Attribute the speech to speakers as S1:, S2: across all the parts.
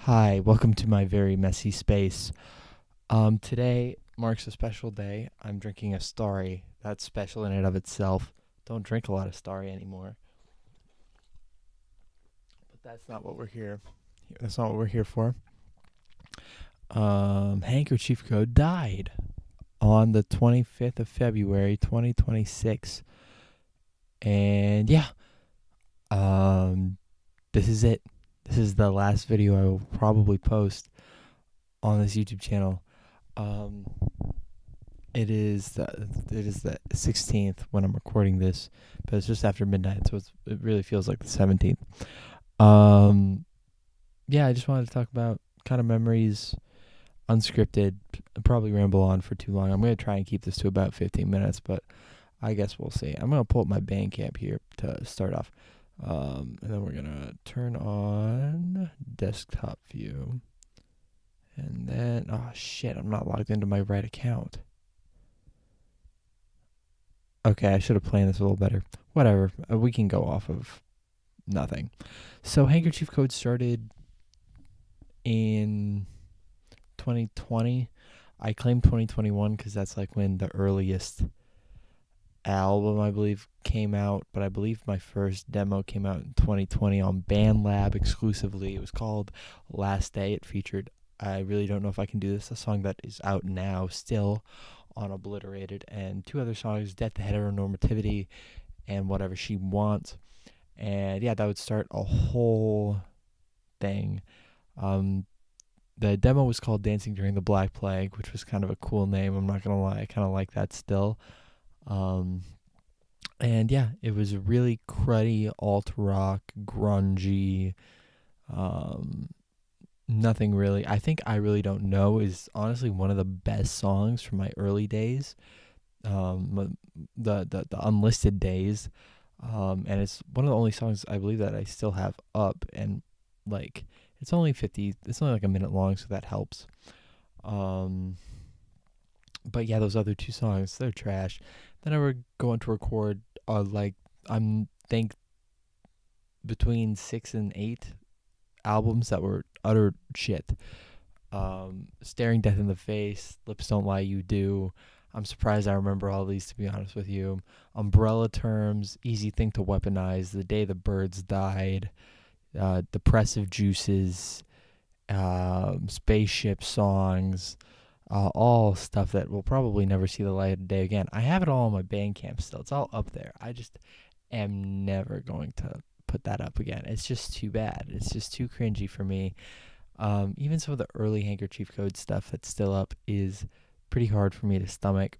S1: Hi, welcome to my very messy space. Today marks a special day. I'm drinking a Starry. That's special in and of itself. Don't drink a lot of Starry anymore. But that's not what we're here. That's not what we're here for. Handkerchief Code died on the 25th of February, 2026. And yeah, um, this is it. This is the last video I will probably post on this YouTube channel. Um, It is the 16th when I'm recording this, but it's just after midnight, so it really feels like the 17th. Um, yeah, I just wanted to talk about kind of memories, unscripted. I'll probably ramble on for too long. I'm gonna try and keep this to about 15 minutes, but I guess we'll see. I'm gonna pull up my Bandcamp here to start off, and then we're gonna turn on desktop view, and then oh shit, I'm not logged into my right account. Okay, I should have planned this a little better. Whatever. We can go off of nothing. So, Handkerchief Code started in 2020. I claim 2021 because that's like when the earliest album, I believe, came out. But I believe my first demo came out in 2020 on BandLab exclusively. It was called Last Day. It featured, I really don't know if I can do this, a song that is out now still on Obliterated, and two other songs, Death to Heteronormativity and Whatever She Wants. And yeah, that would start a whole thing. The demo was called Dancing During the Black Plague, which was kind of a cool name. I'm not going to lie. I kind of like that still. And yeah, it was really cruddy, alt rock, grungy. Nothing really. I think I Really Don't Know is honestly one of the best songs from my early days. The unlisted days. And it's one of the only songs I believe that I still have up, and like it's only like a minute long, so that helps. But yeah, those other two songs, they're trash. Then I were going to record like I'm think between 6 and 8 albums that were utter shit. Staring Death in the Face, Lips Don't Lie, You Do. I'm surprised I remember all these, to be honest with you. Umbrella Terms, Easy Thing to Weaponize, The Day the Birds Died, Depressive Juices, Spaceship Songs, all stuff that will probably never see the light of day again. I have it all on my Bandcamp still. It's all up there. I just am never going to put that up again. It's just too bad. It's just too cringy for me. Even some of the early Handkerchief Code stuff that's still up is pretty hard for me to stomach.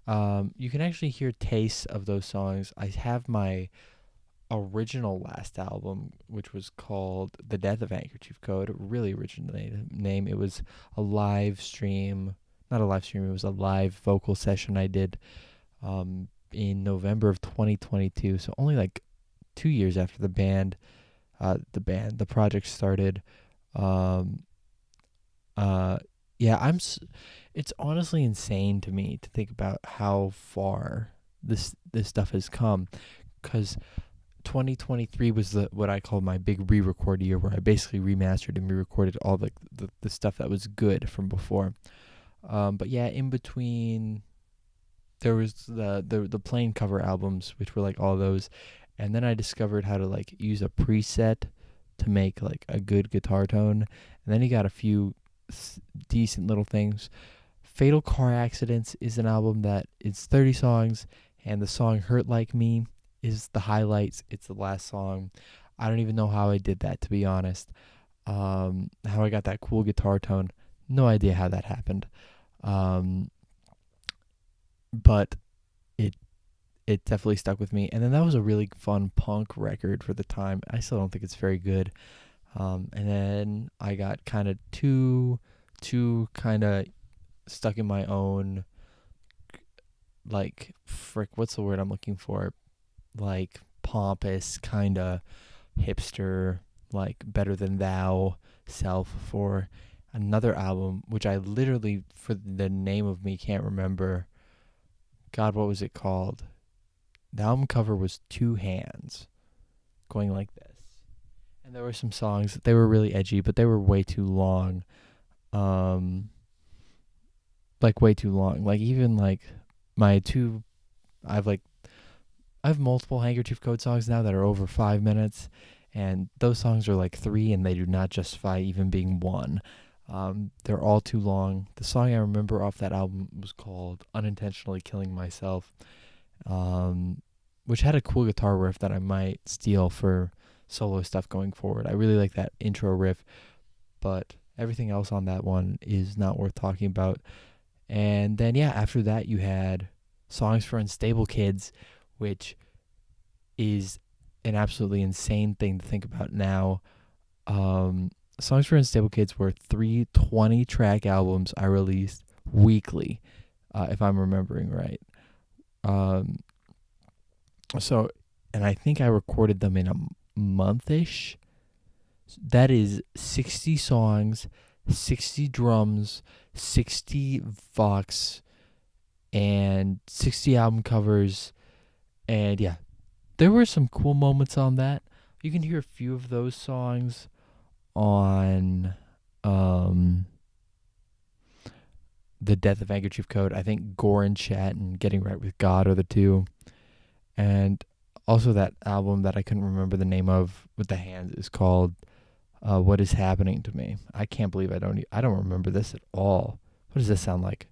S1: You can actually hear tastes of those songs. I have my original last album, which was called The Death of Handkerchief Code, a really original name. It was a live stream, not a live stream, it was a live vocal session I did in November of 2022. So only like 2 years after the project started. Yeah, it's honestly insane to me to think about how far this stuff has come, because 2023 was what I call my big re-record year, where I basically remastered and re-recorded all the stuff that was good from before. But yeah, in between there was the plain cover albums, which were like all those, and then I discovered how to like use a preset to make like a good guitar tone, and then you got a few decent little things. Fatal Car Accidents is an album that it's 30 songs, and the song Hurt Like Me is the highlights. It's the last song. I don't even know how I did that, to be honest. How I got that cool guitar tone, no idea how that happened. But it definitely stuck with me. And then that was a really fun punk record for the time. I still don't think it's very good. And then I got kind of too kind of stuck in my own, like, what's the word I'm looking for? Like, pompous, kind of hipster, like, Better Than Thou self for another album, which I literally, for the name of me, can't remember. God, what was it called? The album cover was two hands going like this. And there were some songs they were really edgy, but they were way too long. Um, like way too long. Like even like my two, I've like I have multiple Handkerchief Code songs now that are over 5 minutes, and those songs are like three, and they do not justify even being one. They're all too long. The song I remember off that album was called "Unintentionally Killing Myself," um, which had a cool guitar riff that I might steal for solo stuff going forward. I really like that intro riff, but everything else on that one is not worth talking about. And then yeah, after that you had Songs for Unstable Kids, which is an absolutely insane thing to think about now. Um, Songs for Unstable Kids were 3 20-track albums I released weekly, if I'm remembering right. Um, so, and I think I recorded them in a month-ish. That is 60 songs, 60 drums, 60 Vox, and 60 album covers. And yeah, there were some cool moments on that. You can hear a few of those songs on The Death of Handkerchief Code. I think Gore and Chat and Getting Right with God are the two. And also that album that I couldn't remember the name of with the hands is called What Is Happening to Me. I can't believe I don't remember this at all. What does this sound like?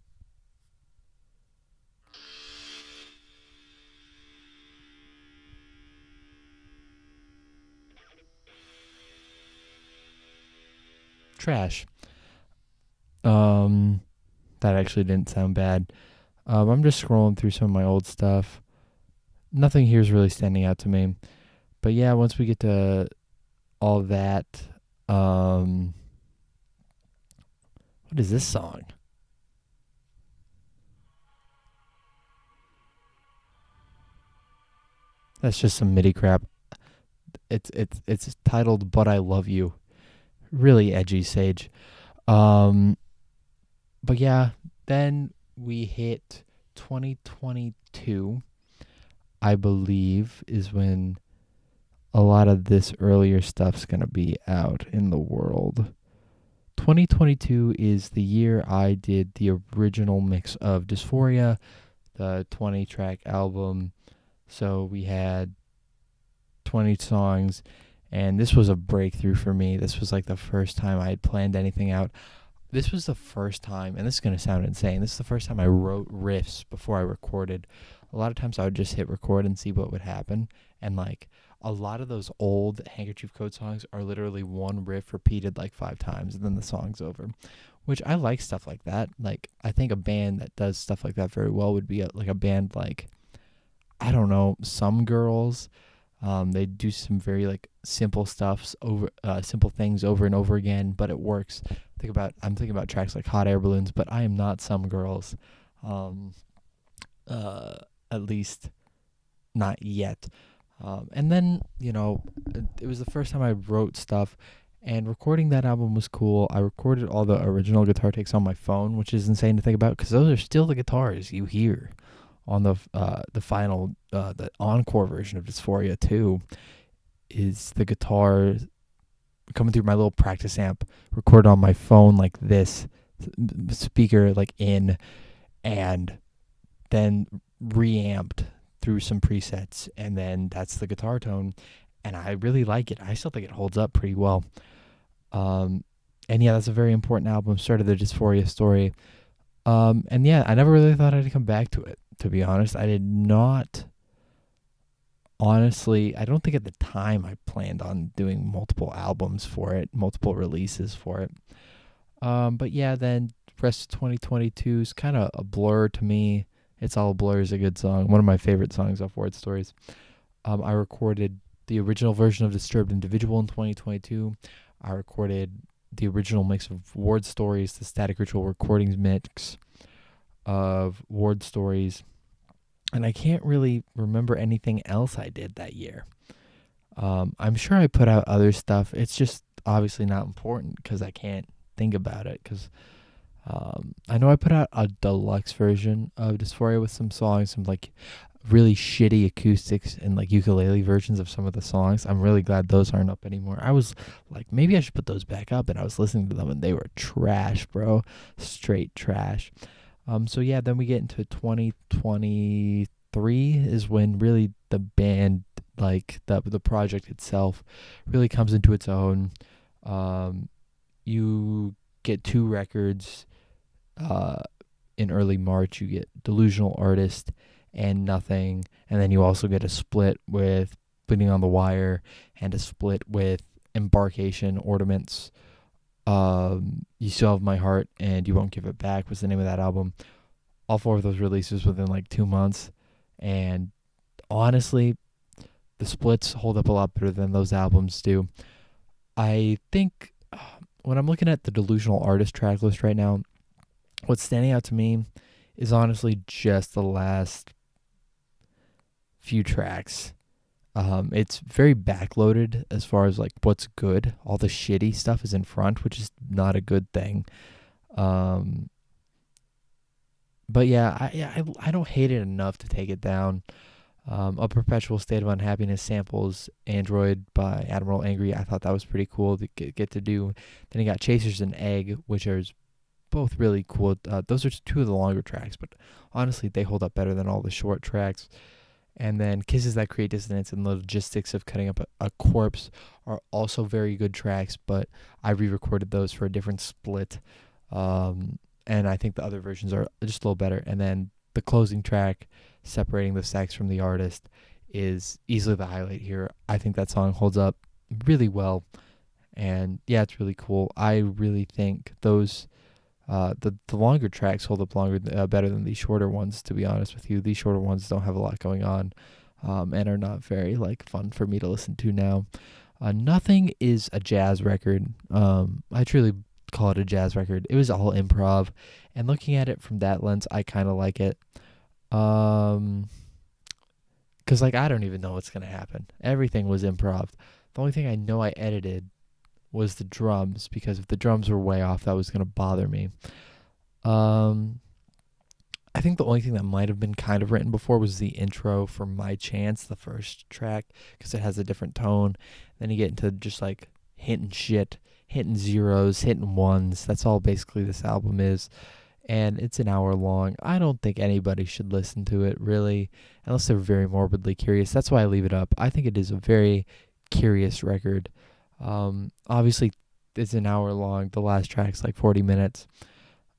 S1: Trash. Um that actually didn't sound bad. I'm just scrolling through some of my old stuff. Nothing here is really standing out to me. But yeah, once we get to all that, um, what is this song? That's just some MIDI crap. It's titled "But I Love You." Really edgy, Sage. Um, but yeah, then we hit 2022. I believe is when a lot of this earlier stuff's gonna be out in the world. 2022 is the year I did the original mix of Dysphoria, the 20-track album. So we had 20 songs, and this was a breakthrough for me. This was like the first time I had planned anything out. This was the first time, and this is going to sound insane, this is the first time I wrote riffs before I recorded. A lot of times I would just hit record and see what would happen, and like a lot of those old Handkerchief Code songs are literally one riff repeated like 5 times and then the song's over, which I like stuff like that. Like I think a band that does stuff like that very well would be like a band like, I don't know, Some Girls. They do some very like simple stuffs over simple things over and over again, but it works. I'm thinking about tracks like Hot Air Balloons, but I am not Some Girls. Um, at least not yet. And then, it was the first time I wrote stuff, and recording that album was cool. I recorded all the original guitar takes on my phone, which is insane to think about because those are still the guitars you hear on the final the encore version of Dysphoria 2 is the guitar coming through my little practice amp, recorded on my phone like this, speaker like in, and then reamped through some presets, and then that's the guitar tone, and I really like it. I still think it holds up pretty well. And yeah, that's a very important album, started the Dysphoria story. And yeah, I never really thought I'd come back to it, to be honest. I did not, honestly, I don't think at the time I planned on doing multiple albums for it, multiple releases for it. But yeah, then rest of 2022 is kind of a blur to me. It's All a Blur is a good song. One of my favorite songs off Word Stories. I recorded the original version of Disturbed Individual in 2022. I recorded the original mix of Ward Stories, the Static Ritual Recordings mix of Ward Stories. And I can't really remember anything else I did that year. I'm sure I put out other stuff. It's just obviously not important because I can't think about it. Because I know I put out a deluxe version of Dysphoria with some songs, some like really shitty acoustics and like ukulele versions of some of the songs. I'm really glad those aren't up anymore. I was like, maybe I should put those back up, and I was listening to them and they were trash, bro. Straight trash. So yeah, then we get into 2023 is when really the band, like the project itself, really comes into its own. You get two records. Uh, in early March, you get Delusional Artist and Nothing, and then you also get a split with Bleeding on the Wire and a split with Embarkation Ornaments. You Still Have My Heart and You Won't Give It Back was the name of that album. All four of those releases within like 2 months, and honestly, the splits hold up a lot better than those albums do. I think when I'm looking at the Delusional Artist track list right now, what's standing out to me is honestly just the last few tracks. It's very backloaded as far as like what's good. All the shitty stuff is in front, which is not a good thing. Um, but yeah, I don't hate it enough to take it down. A Perpetual State of Unhappiness samples Android by Admiral Angry. I thought that was pretty cool to get to do. Then you got Chasers and Egg, which are both really cool. Those are two of the longer tracks, but honestly, they hold up better than all the short tracks. And then Kisses That Create Dissonance and the Logistics of Cutting Up a Corpse are also very good tracks, but I re-recorded those for a different split. And I think the other versions are just a little better. And then the closing track, Separating the Sex from the Artist, is easily the highlight here. I think that song holds up really well. And yeah, it's really cool. I really think those the longer tracks hold up better than the shorter ones. To be honest with you, these shorter ones don't have a lot going on, and are not very like fun for me to listen to now. Nothing is a jazz record. I truly call it a jazz record. It was all improv, and looking at it from that lens, I kind of like it. Cause like I don't even know what's gonna happen. Everything was improv. The only thing I know I edited was the drums, because if the drums were way off, that was going to bother me. I think the only thing that might have been kind of written before was the intro for My Chance, the first track, because it has a different tone. Then you get into just like hitting shit, hitting zeros, hitting ones. That's all basically this album is. And it's an hour long. I don't think anybody should listen to it, really, unless they're very morbidly curious. That's why I leave it up. I think it is a very curious record. Obviously, it's an hour long. The last track's like 40 minutes.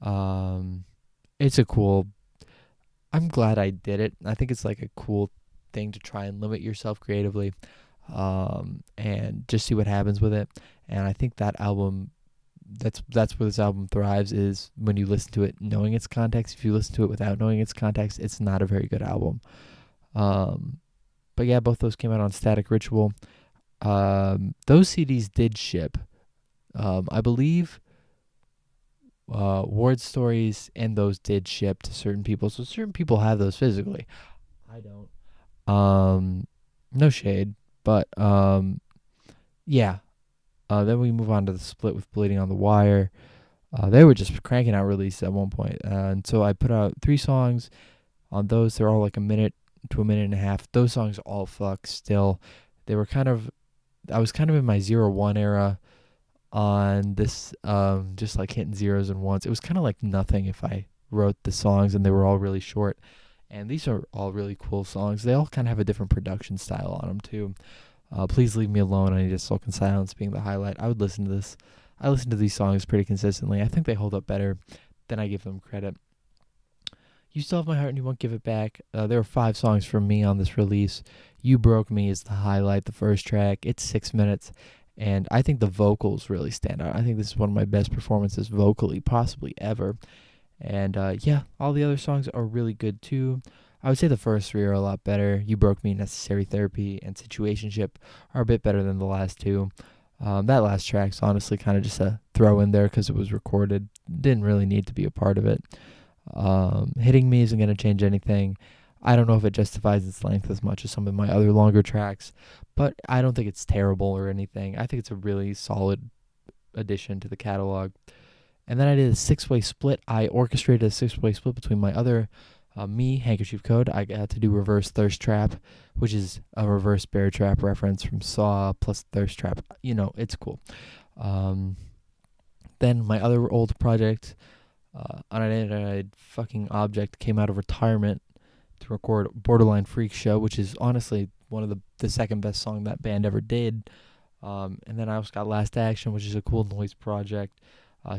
S1: It's a cool. I'm glad I did it. I think it's like a cool thing to try and limit yourself creatively, and just see what happens with it. And I think that album, that's where this album thrives, is when you listen to it knowing its context. If you listen to it without knowing its context, it's not a very good album. But yeah, both those came out on Static Ritual. Those CDs did ship. I believe Ward Stories and those did ship to certain people. So certain people have those physically. I don't. No shade, but yeah. Then we move on to the split with Bleeding on the Wire. They were just cranking out releases at one point. And so I put out 3 songs on those. They're all like a minute to a minute and a half. Those songs all fuck still. They were I was kind of in my 0-1 era on this, just like hitting zeros and ones. It was kind of like nothing if I wrote the songs, and they were all really short. And these are all really cool songs. They all kind of have a different production style on them too. Please Leave Me Alone, I Need a Sulk in Silence being the highlight. I would listen to this. I listen to these songs pretty consistently. I think they hold up better than I give them credit. You Still Have My Heart and You Won't Give It Back. There were 5 songs from me on this release. You Broke Me is the highlight, the first track. It's 6 minutes, and I think the vocals really stand out. I think this is one of my best performances vocally, possibly ever. And yeah, all the other songs are really good too. I would say the first 3 are a lot better. You Broke Me, Necessary Therapy, and Situationship are a bit better than the last 2. That last track's honestly kind of just a throw in there because it was recorded. Didn't really need to be a part of it. Hitting Me isn't going to change anything. I don't know if it justifies its length as much as some of my other longer tracks, but I don't think it's terrible or anything. I think it's a really solid addition to the catalog. And then I did a 6-way split. I orchestrated a 6-way split between my other Me, Handkerchief Code, I got to do Reverse Thirst Trap, which is a reverse Bear Trap reference from Saw plus Thirst Trap. You know, it's cool. Um, then my other old project, Unidentified Fucking Object, came out of retirement to record Borderline Freak Show, which is honestly one of the second best song that band ever did. And then I also got Last Action, which is a cool noise project.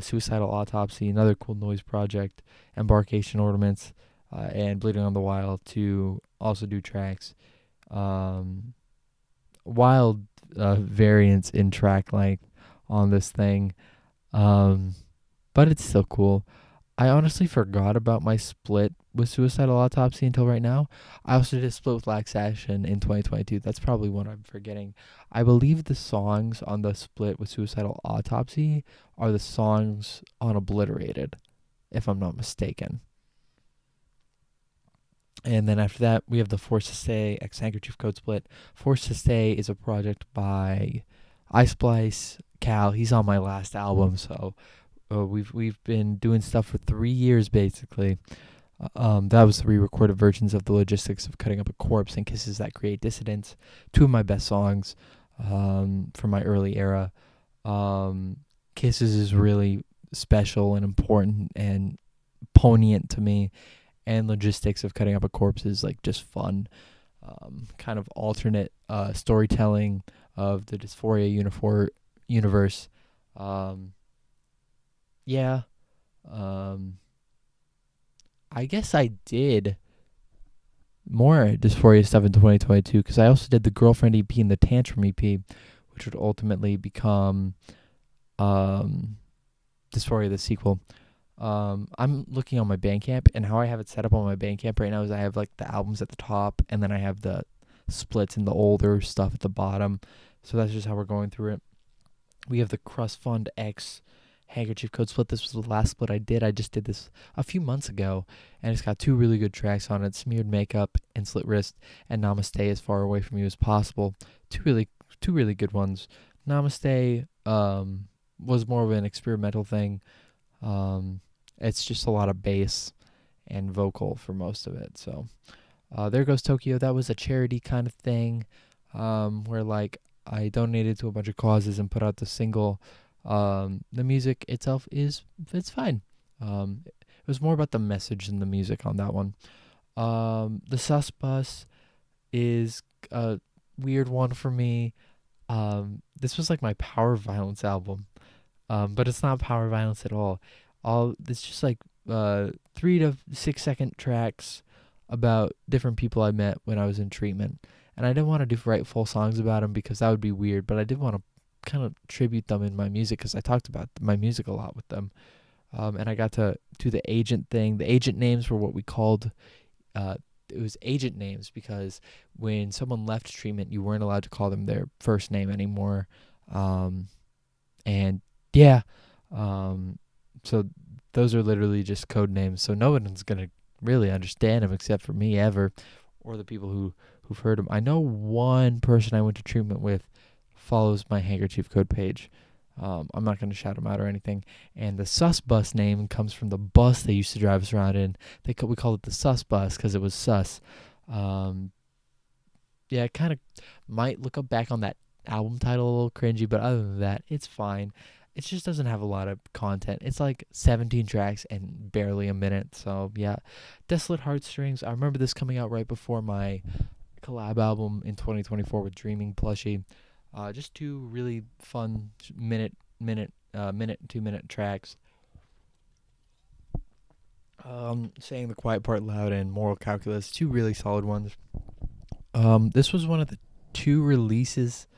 S1: Suicidal Autopsy, another cool noise project. Embarkation Ornaments, and Bleeding on the Wild to also do tracks. Wild variance in track length on this thing, but it's still cool. I honestly forgot about my split with Suicidal Autopsy until right now. I also did a split with Lax Action in 2022. That's probably what I'm forgetting. I believe the songs on the split with Suicidal Autopsy are the songs on Obliterated, if I'm not mistaken. And then after that, we have the Force to Stay X Handkerchief Code split. Force to Stay is a project by Ice Splice Cal. He's on my last album, so we've been doing stuff for 3 years basically. That was the re-recorded versions of The Logistics of Cutting Up a Corpse and Kisses That Create Dissidence. Two of my best songs from my early era. Kisses is really special and important and poignant to me, and Logistics of Cutting Up a Corpse is like just fun, kind of alternate storytelling of the Dysphoria universe. Yeah. I guess I did more Dysphoria stuff in 2022 because I also did the Girlfriend EP and the Tantrum EP, which would ultimately become Dysphoria the sequel. I'm looking on my Bandcamp, and how I have it set up on my Bandcamp right now is I have like the albums at the top, and then I have the splits and the older stuff at the bottom. So that's just how we're going through it. We have the Crust Fund X Handkerchief Code split. This was the last split I did. I just did this a few months ago, and it's got two really good tracks on it: Smeared Makeup and Slit Wrist, and Namaste As Far Away From You As Possible. Two really good ones. Namaste was more of an experimental thing. It's just a lot of bass and vocal for most of it. So There Goes Tokyo, that was a charity kind of thing, where like I donated to a bunch of causes and put out the single. The music itself it's fine. It was more about the message than the music on that one. The Sus Bus is a weird one for me. This was like my power violence album, but it's not power violence at all. It's just like 3 to 6 second tracks about different people I met when I was in treatment, and I didn't want to write full songs about them because that would be weird. But I did want to kind of tribute them in my music because I talked about my music a lot with them. And I got to do the agent thing. The agent names were what we called. It was agent names because when someone left treatment, you weren't allowed to call them their first name anymore. And yeah, so those are literally just code names. So no one's gonna really understand them except for me ever, or the people who've heard them. I know one person I went to treatment with follows my Handkerchief Code page. I'm not going to shout them out or anything. And the Sus Bus name comes from the bus they used to drive us around in. We called it the Sus Bus because it was sus. Yeah, it kind of might look up back on that album title a little cringy, but other than that, it's fine. It just doesn't have a lot of content. It's like 17 tracks and barely a minute. So yeah, Desolate Heartstrings. I remember this coming out right before my collab album in 2024 with Dreaming Plushie. Just two really fun minute, 2 minute tracks. Saying the Quiet Part Loud and Moral Calculus, two really solid ones. This was one of the 2 releases,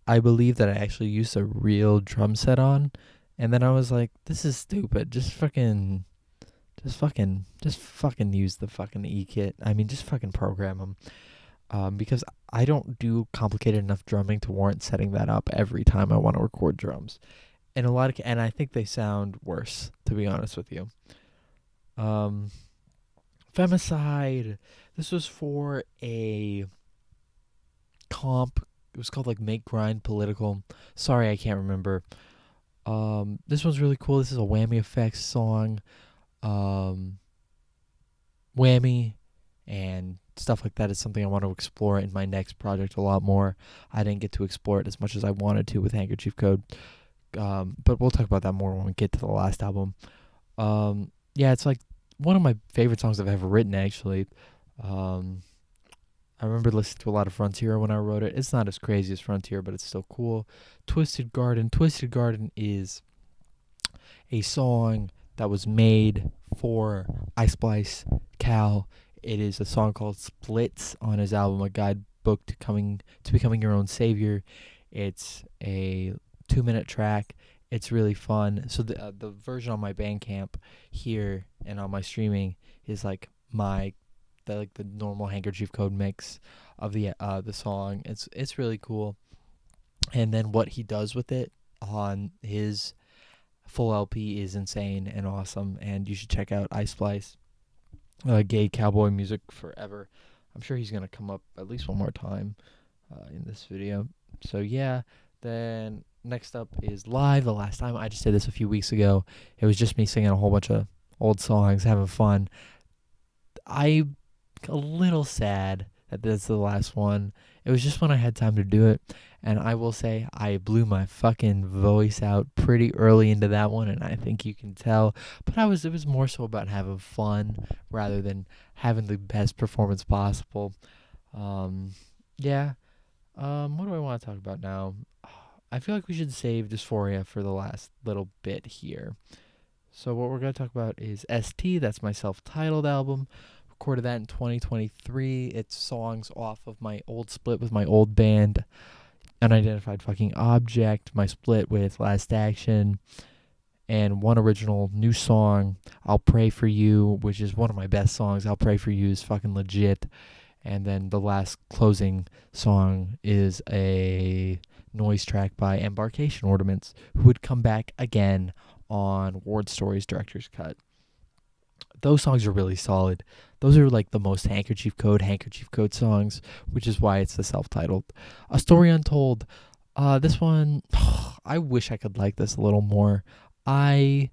S1: I believe, that I actually used a real drum set on, and then I was like, this is stupid. Just fucking use the fucking E-kit. I mean, just fucking program them. Because I don't do complicated enough drumming to warrant setting that up every time I want to record drums. And I think they sound worse, to be honest with you. Femicide. This was for a comp. It was called like Make Grind Political. Sorry, I can't remember. This one's really cool. This is a Whammy Effects song. Whammy and stuff like that is something I want to explore in my next project a lot more. I didn't get to explore it as much as I wanted to with Handkerchief Code, but we'll talk about that more when we get to the last album. Yeah, it's like one of my favorite songs I've ever written, actually. Um, I remember listening to a lot of Frontier when I wrote it. It's not as crazy as Frontier, but it's still cool. Twisted Garden. Twisted Garden is a song that was made for Ice Spice Cal. It is a song called Splits on his album, A Guidebook to Becoming Your Own Savior. It's a 2-minute track. It's really fun. So the version on my Bandcamp here and on my streaming is like the normal Handkerchief Code mix of the song. It's really cool. And then what he does with it on his full LP is insane and awesome, and you should check out Ice Splice, Gay Cowboy Music Forever. I'm sure he's gonna come up at least one more time in this video. So yeah, then next up is Live. The last time I just did this a few weeks ago. It was just me singing a whole bunch of old songs, having fun. I'm a little sad that this is the last one. It was just when I had time to do it. And I will say I blew my fucking voice out pretty early into that one, and I think you can tell. But it was more so about having fun rather than having the best performance possible. Um, yeah. What do I want to talk about now? I feel like we should save Dysphoria for the last little bit here. So what we're going to talk about is ST. That's my self-titled album. Recorded that in 2023. It's songs off of my old split with my old band, Unidentified Fucking Object, my split with Last Action, and one original new song, I'll Pray For You, which is one of my best songs. I'll Pray For You is fucking legit. And then the last closing song is a noise track by Embarkation Ornaments, who would come back again on Ward Story's Director's Cut. Those songs are really solid. Those are like the most Handkerchief Code songs, which is why it's the self-titled. A Story Untold. This one, I wish I could like this a little more. I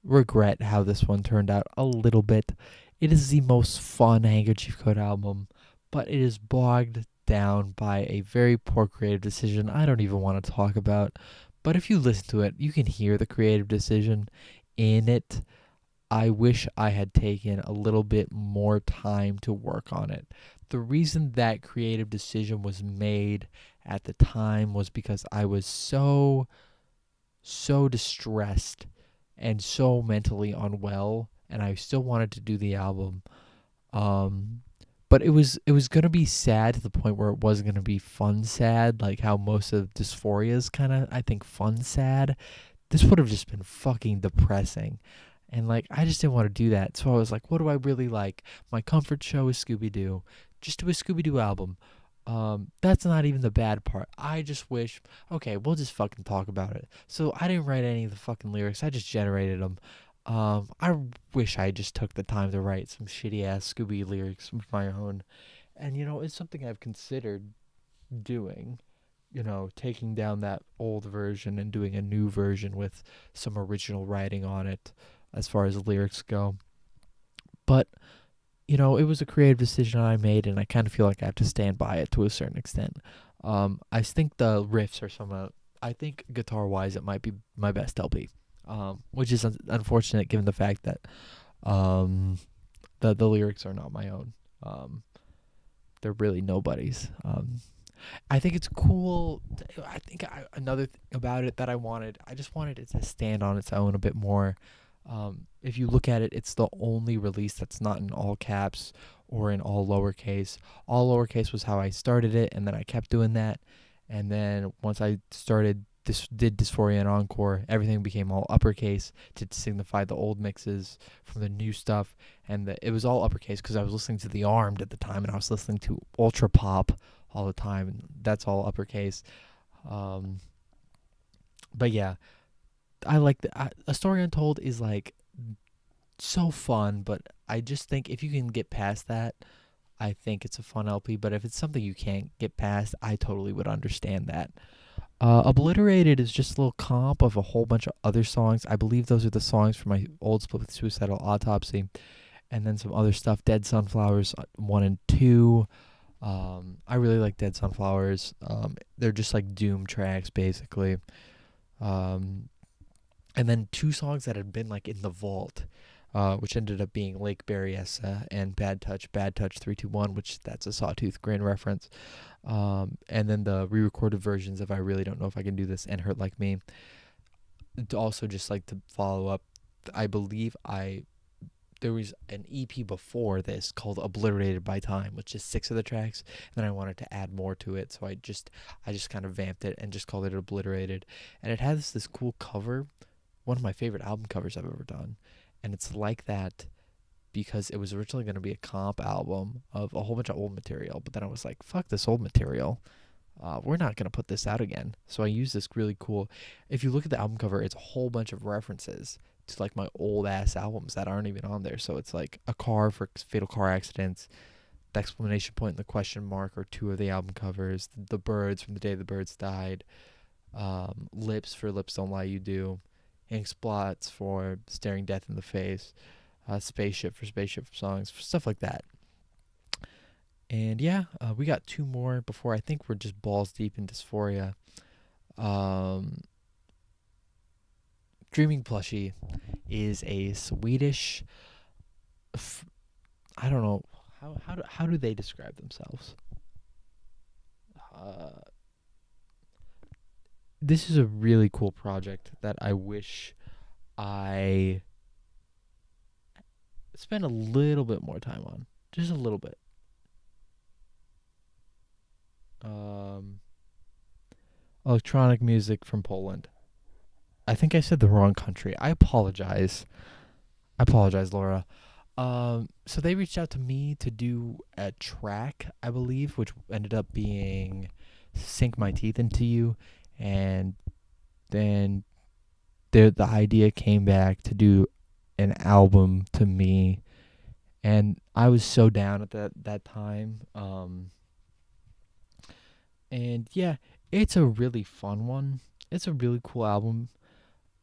S1: regret how this one turned out a little bit. It is the most fun Handkerchief Code album, but it is bogged down by a very poor creative decision I don't even want to talk about. But if you listen to it, you can hear the creative decision in it. I wish I had taken a little bit more time to work on it. The reason that creative decision was made at the time was because I was so distressed and so mentally unwell, and I still wanted to do the album. But it was gonna be sad to the point where it wasn't gonna be fun sad, like how most of Dysphoria is kind of, I think, fun sad. This would have just been fucking depressing. And like I just didn't want to do that. So I was like, what do I really like? My comfort show is Scooby-Doo. Just do a Scooby-Doo album. That's not even the bad part. I just wish, okay, we'll just fucking talk about it. So I didn't write any of the fucking lyrics. I just generated them. I wish I just took the time to write some shitty ass Scooby lyrics of my own. And it's something I've considered doing. Taking down that old version and doing a new version with some original writing on it as far as lyrics go. But, it was a creative decision I made, and I kind of feel like I have to stand by it to a certain extent. I think the riffs are I think guitar-wise it might be my best LP, which is unfortunate given the fact that the lyrics are not my own. They're really nobody's. I think it's cool. I think another thing about it that I just wanted it to stand on its own a bit more. If you look at it, it's the only release that's not in all caps or in all lowercase. All lowercase was how I started it, and then I kept doing that. And then once I did Dysphoria and Encore, everything became all uppercase to signify the old mixes from the new stuff. And it was all uppercase because I was listening to The Armed at the time, and I was listening to Ultra Pop all the time, and that's all uppercase. But yeah, I like A Story Untold is like so fun, but I just think if you can get past that, I think it's a fun LP. But if it's something you can't get past, I totally would understand that. Obliterated is just a little comp of a whole bunch of other songs. I believe those are the songs from my old split with Suicidal Autopsy. and then some other stuff. Dead Sunflowers 1 and 2. I really like Dead Sunflowers. They're just like doom tracks basically. Um, and then two songs that had been like in the vault, which ended up being Lake Berryessa and Bad Touch 321, which that's a Sawtooth Grin reference. And then the re-recorded versions of I Really Don't Know If I Can Do This and Hurt Like Me. Also, just like to follow up, I believe there was an EP before this called Obliterated by Time, which is 6 of the tracks, and then I wanted to add more to it, so I just kind of vamped it and just called it Obliterated. And it has this cool cover, one of my favorite album covers I've ever done. And it's like that because it was originally going to be a comp album of a whole bunch of old material, but then I was like, fuck this old material. We're not going to put this out again. So I used this really cool. If you look at the album cover, it's a whole bunch of references to like my old ass albums that aren't even on there. So it's like a car for fatal car accidents. The exclamation point and the question mark are 2 of the album covers. The birds from the day the birds died. Lips for Lips Don't Lie You Do. Ink Splots for Staring Death in the Face. Spaceship for Spaceship Songs. Stuff like that. And yeah, we got 2 more before I think we're just balls deep in Dysphoria. Dreaming Plushie is a Swedish. I don't know how do they describe themselves. This is a really cool project that I wish I spent a little bit more time on, just a little bit. Electronic music from Poland. I think I said the wrong country. I apologize. Laura. So they reached out to me to do a track, I believe, which ended up being Sink My Teeth Into You. And then the idea came back to do an album to me. And I was so down at that time. And yeah, it's a really fun one. It's a really cool album.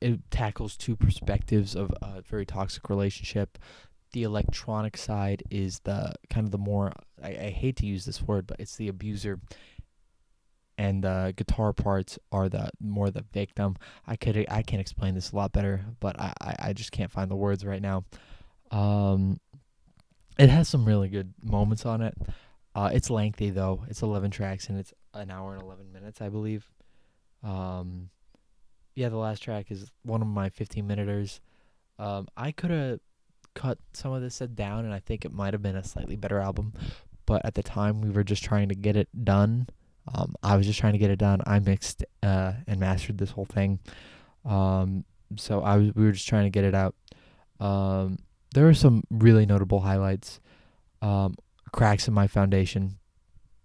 S1: It tackles 2 perspectives of a very toxic relationship. The electronic side is the kind of the more, I hate to use this word, but it's the abuser, and the guitar parts are the more the victim. I can explain this a lot better, but I just can't find the words right now. It has some really good moments on it. It's lengthy though. It's 11 tracks and it's an hour and 11 minutes, I believe. Yeah, the last track is one of my 15-minuters. I could have cut some of this down, and I think it might have been a slightly better album. But at the time, we were just trying to get it done. I was just trying to get it done. I mixed and mastered this whole thing. So we were just trying to get it out. There are some really notable highlights. Cracks in My Foundation,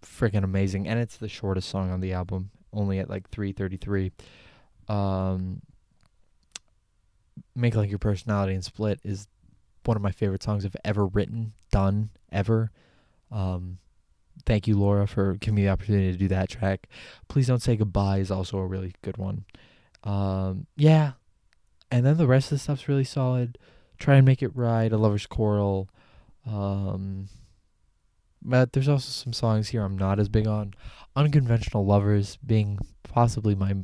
S1: freaking amazing, and it's the shortest song on the album, only at like 3:33. Make Like Your Personality and Split is one of my favorite songs I've ever written, done, ever. Thank you, Laura, for giving me the opportunity to do that track. Please Don't Say Goodbye is also a really good one. Yeah, and then the rest of the stuff's really solid. Try and Make It Right, A Lover's Quarrel. But there's also some songs here I'm not as big on. Unconventional Lovers being possibly my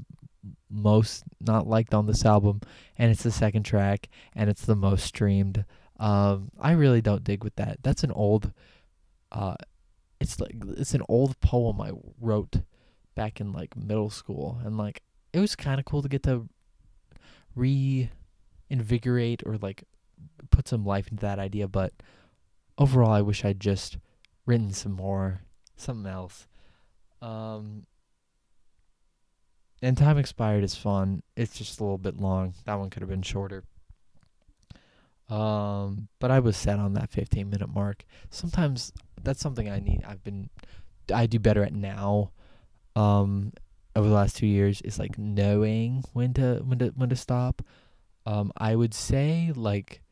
S1: most not liked on this album, and it's the second track, and it's the most streamed. I really don't dig with that. That's an old, it's an old poem I wrote back in like middle school, and like it was kind of cool to get to reinvigorate or like put some life into that idea, but overall I wish I'd just written something else. And Time Expired is fun. It's just a little bit long. That one could have been shorter. But I was set on that 15-minute mark. Sometimes that's something I do better at now. Over the last 2 years is like knowing when to stop. I would say like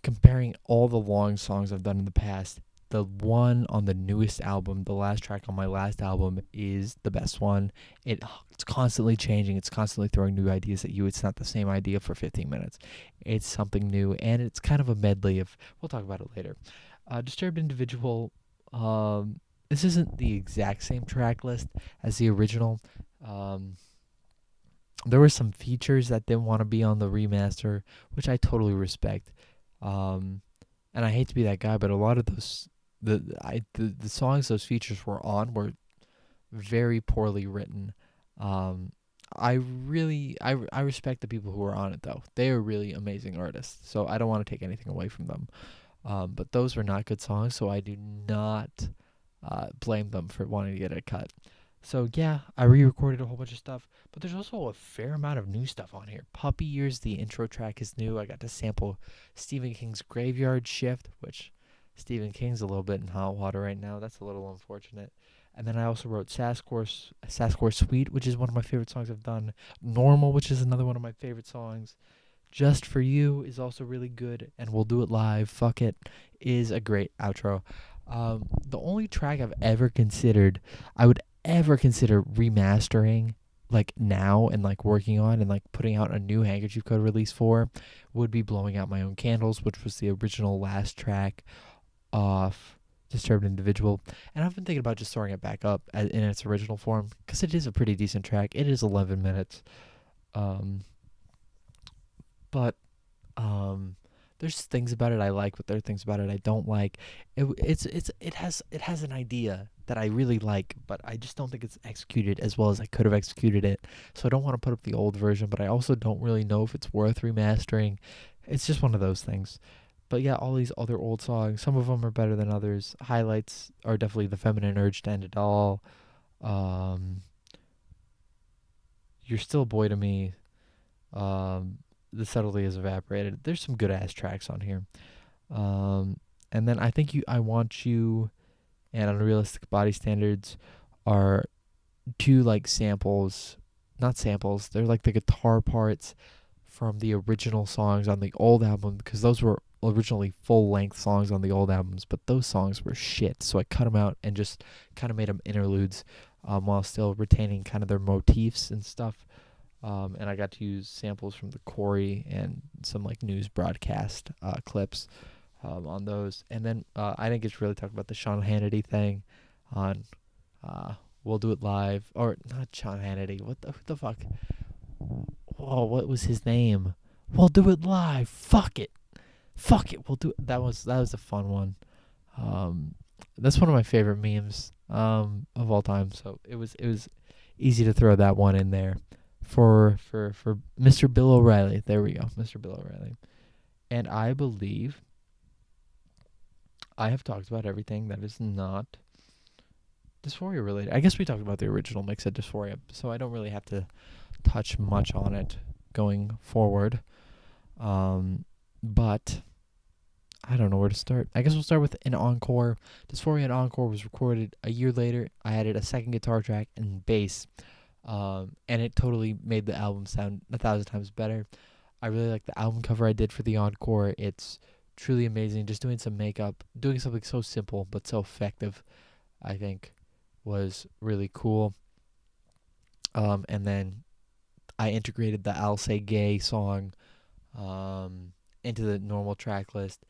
S1: comparing all the long songs I've done in the past, the one on the newest album, the last track on my last album, is the best one. It's constantly changing. It's constantly throwing new ideas at you. It's not the same idea for 15 minutes. It's something new, and it's kind of a medley of. We'll talk about it later. Disturbed Individual. This isn't the exact same track list as the original. Um, there were some features that didn't want to be on the remaster, which I totally respect. Um, and I hate to be that guy, but a lot of the songs those features were on were very poorly written. Um, I respect the people who were on it though. They are really amazing artists, so I don't want to take anything away from them. But those were not good songs, so I do not blame them for wanting to get it cut. So yeah, I re-recorded a whole bunch of stuff, but there's also a fair amount of new stuff on here. Puppy Years, the intro track is new. I got to sample Stephen King's Graveyard Shift, which Stephen King's a little bit in hot water right now. That's a little unfortunate. And then I also wrote Sasquatch Sweet, which is one of my favorite songs I've done. Normal, which is another one of my favorite songs. Just for You is also really good, and We'll Do It Live. Fuck It is a great outro. The only track I would ever consider remastering like now and like working on and like putting out a new Handkerchief Code release for would be Blowing Out My Own Candles, which was the original last track off Disturbed Individual. And I've been thinking about just throwing it back up in its original form because it is a pretty decent track. It is 11 minutes. Um, but there's things about it I like, but there are things about it I don't like. It has an idea that I really like, but I just don't think it's executed as well as I could have executed it. So I don't want to put up the old version, but I also don't really know if it's worth remastering. It's just one of those things. But yeah, all these other old songs, some of them are better than others. Highlights are definitely The Feminine Urge to End It All. Um, You're Still a Boy to Me. Um, the Subtlety Has Evaporated. There's some good ass tracks on here. Um, and then I Want You and Unrealistic Body Standards are two like samples, not samples. They're like the guitar parts from the original songs on the old album because those were originally full length songs on the old albums, but those songs were shit. So I cut them out and just kind of made them interludes while still retaining kind of their motifs and stuff. And I got to use samples from the Corey and some like news broadcast clips on those. And then I didn't get to really talk about the Sean Hannity thing on We'll Do It Live. Or not Sean Hannity. Who the fuck? Whoa, what was his name? We'll Do It Live. Fuck it. Fuck it. We'll do it. That was a fun one. That's one of my favorite memes of all time. So it was easy to throw that one in there for Mr. Bill O'Reilly. There we go, Mr. Bill O'Reilly. And I believe I have talked about everything that is not Dysphoria related. I guess we talked about the original mix at Dysphoria, so I don't really have to touch much on it going forward. But I don't know where to start. I guess we'll start with an encore. Dysphoria and Encore was recorded a year later. I added a second guitar track and bass. And it totally made the album sound 1,000 times better. I really like the album cover I did for the Encore. It's truly amazing. Just doing some makeup, doing something so simple but so effective, I think, was really cool. And then I integrated the I'll Say Gay song into the normal track list.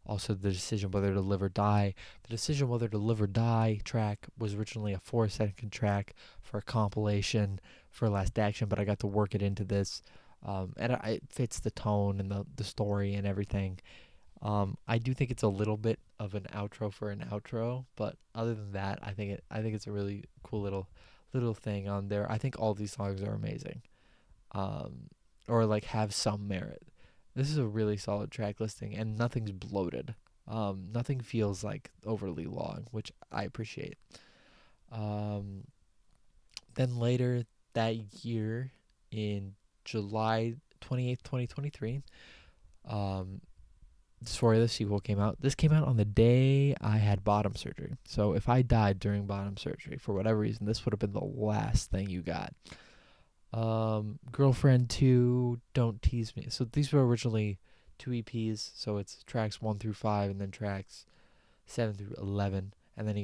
S1: Also, the Decision Whether to Live or Die. The Decision Whether to Live or Die track was originally a 4-second track for a compilation for Last Action, but I got to work it into this. And it fits the tone and the story and everything. I do think it's a little bit of an outro for an outro, but other than that, I think it's a really cool little thing on there. I think all these songs are amazing, or like have some merit. This is a really solid track listing, and nothing's bloated. Nothing feels like overly long, which I appreciate. Um, then later that year, in July 28th, 2023, Dysphoria the sequel came out. This came out on the day I had bottom surgery. So if I died during bottom surgery for whatever reason, this would have been the last thing you got. Girlfriend 2, Don't Tease Me. So these were originally 2 EPs, so it's tracks 1 through 5 and then tracks 7 through 11. And then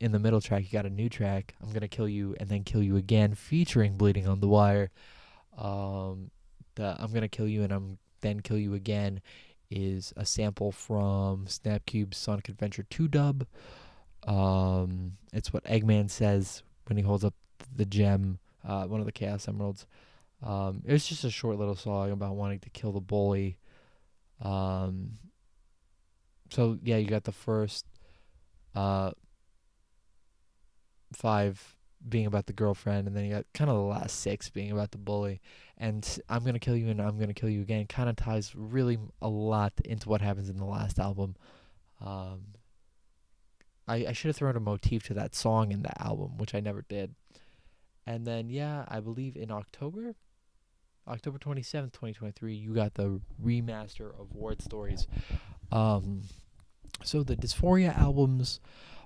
S1: in the middle track, you got a new track, I'm Gonna Kill You and Then Kill You Again, featuring Bleeding on the Wire. The I'm Gonna Kill You and I'm Then Kill You Again is a sample from Snapcube's Sonic Adventure 2 dub. It's what Eggman says when he holds up the gem, one of the Chaos Emeralds. It was just a short little song about wanting to kill the bully. So yeah, you got the first 5 being about the girlfriend, and then you got kind of the last 6 being about the bully. And I'm Gonna Kill You and I'm Gonna Kill You Again kind of ties really a lot into what happens in the last album. I should have thrown a motif to that song in that album, which I never did. And then, yeah, I believe in October 27th, 2023, you got the remaster of Ward Stories. So the Dysphoria albums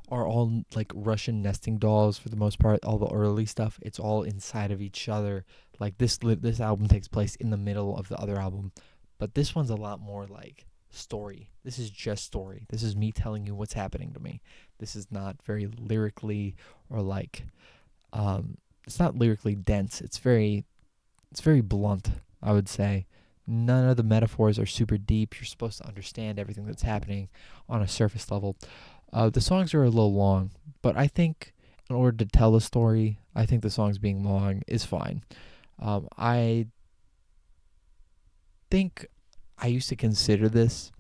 S1: are all like Russian nesting dolls for the most part. All the early stuff, it's all inside of each other. Like this album takes place in the middle of the other album, but this one's a lot more like story. This is just story. This is me telling you what's happening to me. This is not very lyrically or like it's not lyrically dense. It's very blunt, I would say. None of the metaphors are super deep. You're supposed to understand everything that's happening on a surface level. The songs are a little long, but I think in order to tell a story, I think the songs being long is fine. I think I used to consider this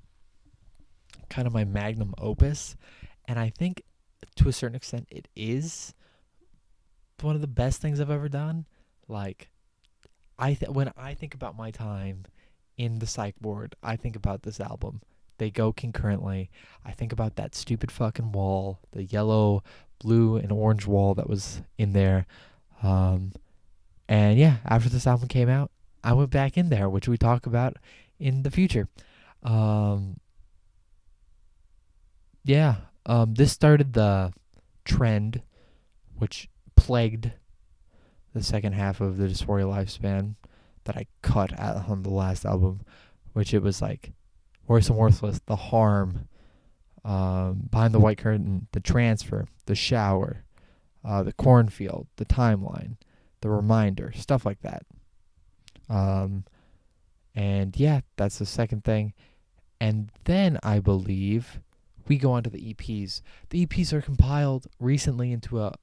S1: kind of my magnum opus, and I think to a certain extent it is one of the best things I've ever done. Like, when I think about my time in the psych ward, I think about this album. They go concurrently. I think about that stupid fucking wall, the yellow, blue, and orange wall that was in there. And yeah, after this album came out, I went back in there, which we talk about in the future. This started the trend, which plagued the second half of the Dysphoria lifespan that I cut out on the last album, which it was like Worse and Worthless, The Harm, Behind the White Curtain, The Transfer, The Shower, The Cornfield, The Timeline, The Reminder, stuff like that. And yeah, that's the second thing. And then I believe we go on to the EPs. The EPs are compiled recently into a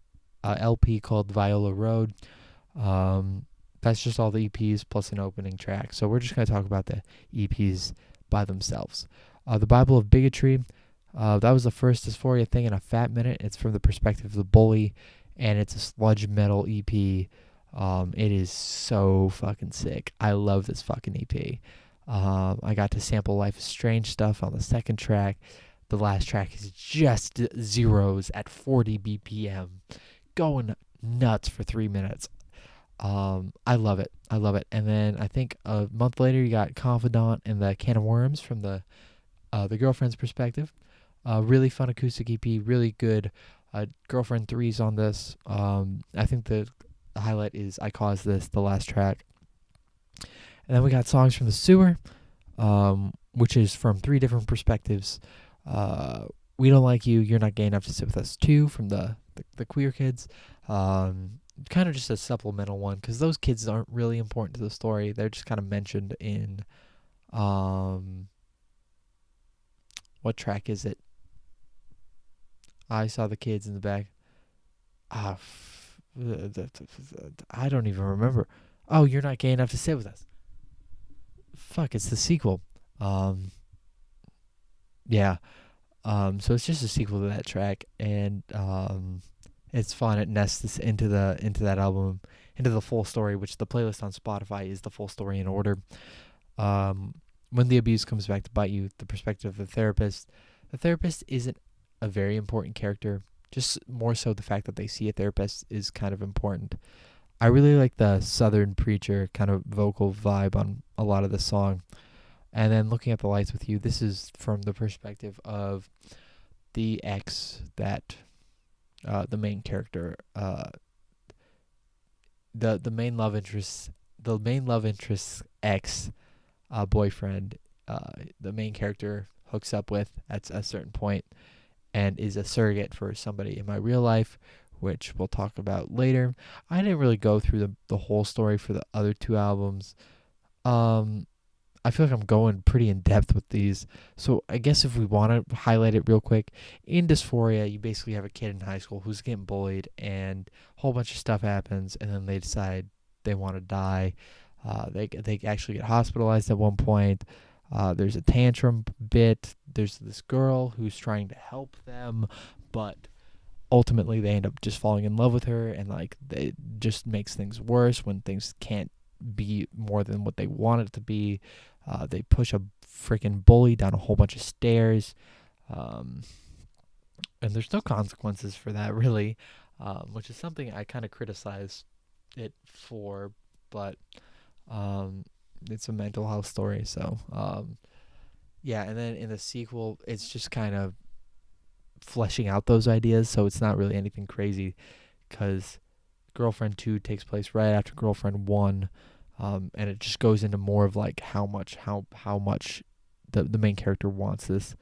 S1: LP called Viola Road. That's just all the EPs plus an opening track. So we're just going to talk about the EPs by themselves. The Bible of Bigotry, that was the first Dysphoria thing in a fat minute. It's from the perspective of the bully, and it's a sludge metal EP. It is so fucking sick. I love this fucking EP. I got to sample Life is Strange stuff on the second track. The last track is just zeros at 40 BPM, going nuts for 3 minutes. I love it. And then I think a month later you got Confidant and the Can of Worms from the girlfriend's perspective. Really fun acoustic EP, really good. Girlfriend 3's on this. I think the highlight is I Caused This, the last track. And then we got Songs from the Sewer, which is from 3 different perspectives. We Don't Like You, You're Not Gay Enough to Sit With Us too, from the queer kids. Kind of just a supplemental one, because those kids aren't really important to the story. They're just kind of mentioned in what track is it? I Saw the Kids in the Back. I don't even remember. Oh, You're Not Gay Enough to Sit With Us. Fuck, it's the sequel. Yeah. So it's just a sequel to that track, and it's fun. It nests into that album, into the full story, which the playlist on Spotify is the full story in order. When the abuse comes back to bite you, the perspective of the therapist. The therapist isn't a very important character. Just more so the fact that they see a therapist is kind of important. I really like the Southern preacher kind of vocal vibe on a lot of the song. And then Looking at the Lights with You, this is from the perspective of the ex that the main character, the main love interest's ex boyfriend, the main character hooks up with at a certain point, and is a surrogate for somebody in my real life, which we'll talk about later. I didn't really go through the whole story for the other two albums. Um, I feel like I'm going pretty in depth with these. So I guess if we want to highlight it real quick, in Dysphoria, you basically have a kid in high school who's getting bullied, and a whole bunch of stuff happens, and then they decide they want to die. They actually get hospitalized at one point. There's a tantrum bit. There's this girl who's trying to help them, but ultimately they end up just falling in love with her, and like it just makes things worse when things can't be more than what they want it to be. They push a freaking bully down a whole bunch of stairs, um, and there's no consequences for that really, which is something I kind of criticize it for, but it's a mental health story. So yeah, and then in the sequel, it's just kind of fleshing out those ideas, so it's not really anything crazy, because Girlfriend 2 takes place right after Girlfriend 1, and it just goes into more of like how much the main character wants this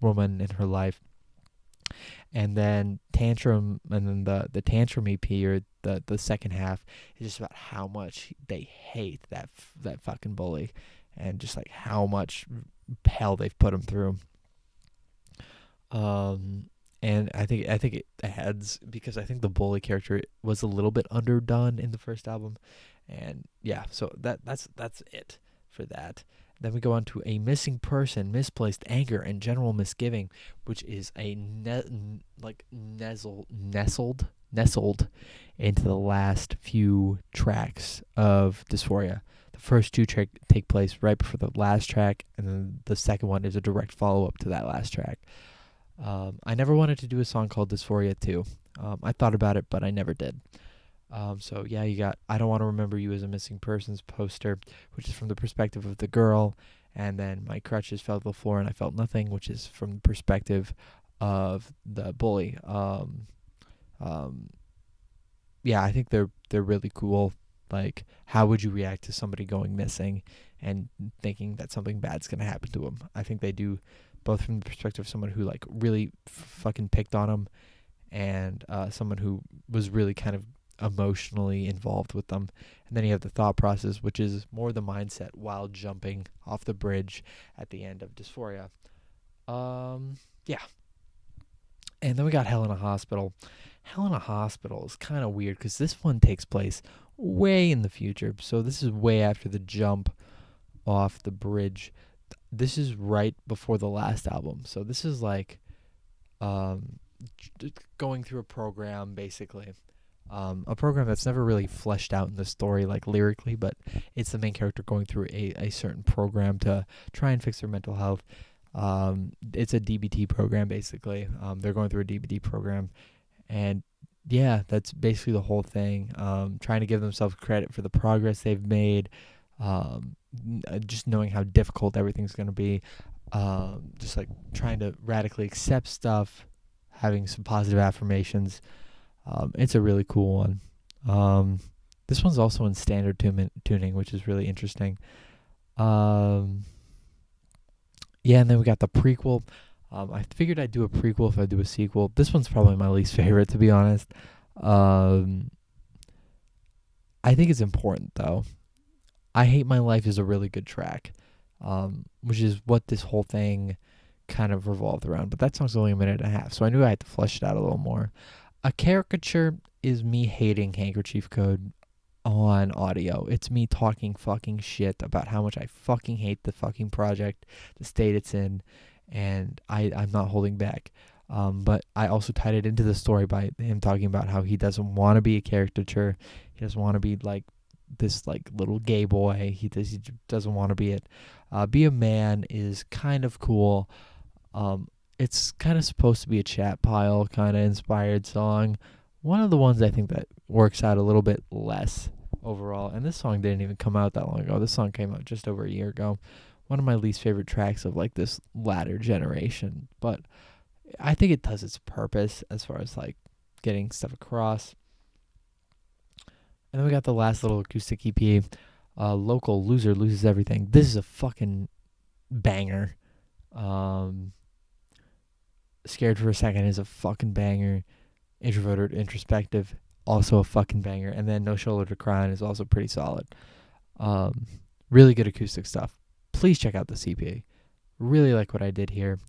S1: woman in her life. And then Tantrum, and then the Tantrum EP, or the second half, is just about how much they hate that fucking bully, and just like how much hell they've put him through. And I think it adds, because I think the bully character was a little bit underdone in the first album, and yeah, so that's it for that. Then we go on to A Missing Person, Misplaced Anger, and General Misgiving, which is a nestled into the last few tracks of Dysphoria. The first two take place right before the last track, and then the second one is a direct follow-up to that last track. I never wanted to do a song called Dysphoria 2. I thought about it, but I never did. So yeah, you got I Don't Want to Remember You as a Missing Persons poster, which is from the perspective of the girl, and then My Crutches Fell to the Floor and I Felt Nothing, which is from the perspective of the bully. Yeah, I think they're really cool. Like, how would you react to somebody going missing and thinking that something bad's gonna happen to them? I think they do, both from the perspective of someone who like really fucking picked on them, and someone who was really kind of emotionally involved with them. And then you have the thought process, which is more the mindset while jumping off the bridge at the end of Dysphoria. Yeah. And then we got Hell in a Hospital. Hell in a Hospital is kind of weird because this one takes place way in the future. So this is way after the jump off the bridge. This is right before the last album. So this is like going through a program, basically. A program that's never really fleshed out in the story, like lyrically, but it's the main character going through a certain program to try and fix their mental health. It's a DBT program, basically. They're going through a DBT program, and yeah, that's basically the whole thing. Trying to give themselves credit for the progress they've made, just knowing how difficult everything's going to be, just like trying to radically accept stuff, having some positive affirmations. It's a really cool one. This one's also in standard tuning, which is really interesting. Yeah, and then we got the prequel. I figured I'd do a prequel if I do a sequel. This one's probably my least favorite, to be honest. I think it's important, though. I Hate My Life is a really good track, which is what this whole thing kind of revolved around. But that song's only a minute and a half, so I knew I had to flesh it out a little more. A Caricature is me hating Handkerchief Code on audio. It's me talking fucking shit about how much I fucking hate the fucking project, the state it's in, and I'm not holding back. But I also tied it into the story by him talking about how he doesn't want to be a caricature. He doesn't want to be like this like little gay boy. He doesn't want to be it. Be a Man is kind of cool. It's kind of supposed to be a chat pile kind of inspired song. One of the ones I think that works out a little bit less overall. And this song didn't even come out that long ago. This song came out just over a year ago. One of my least favorite tracks of like this latter generation. But I think it does its purpose as far as like getting stuff across. And then we got the last little acoustic EP, Local Loser Loses Everything. This is a fucking banger. Scared for a Second is a fucking banger. Introverted Introspective, also a fucking banger. And then No Shoulder to Cry On is also pretty solid. Um, really good acoustic stuff. Please check out the CP. Really like what I did here.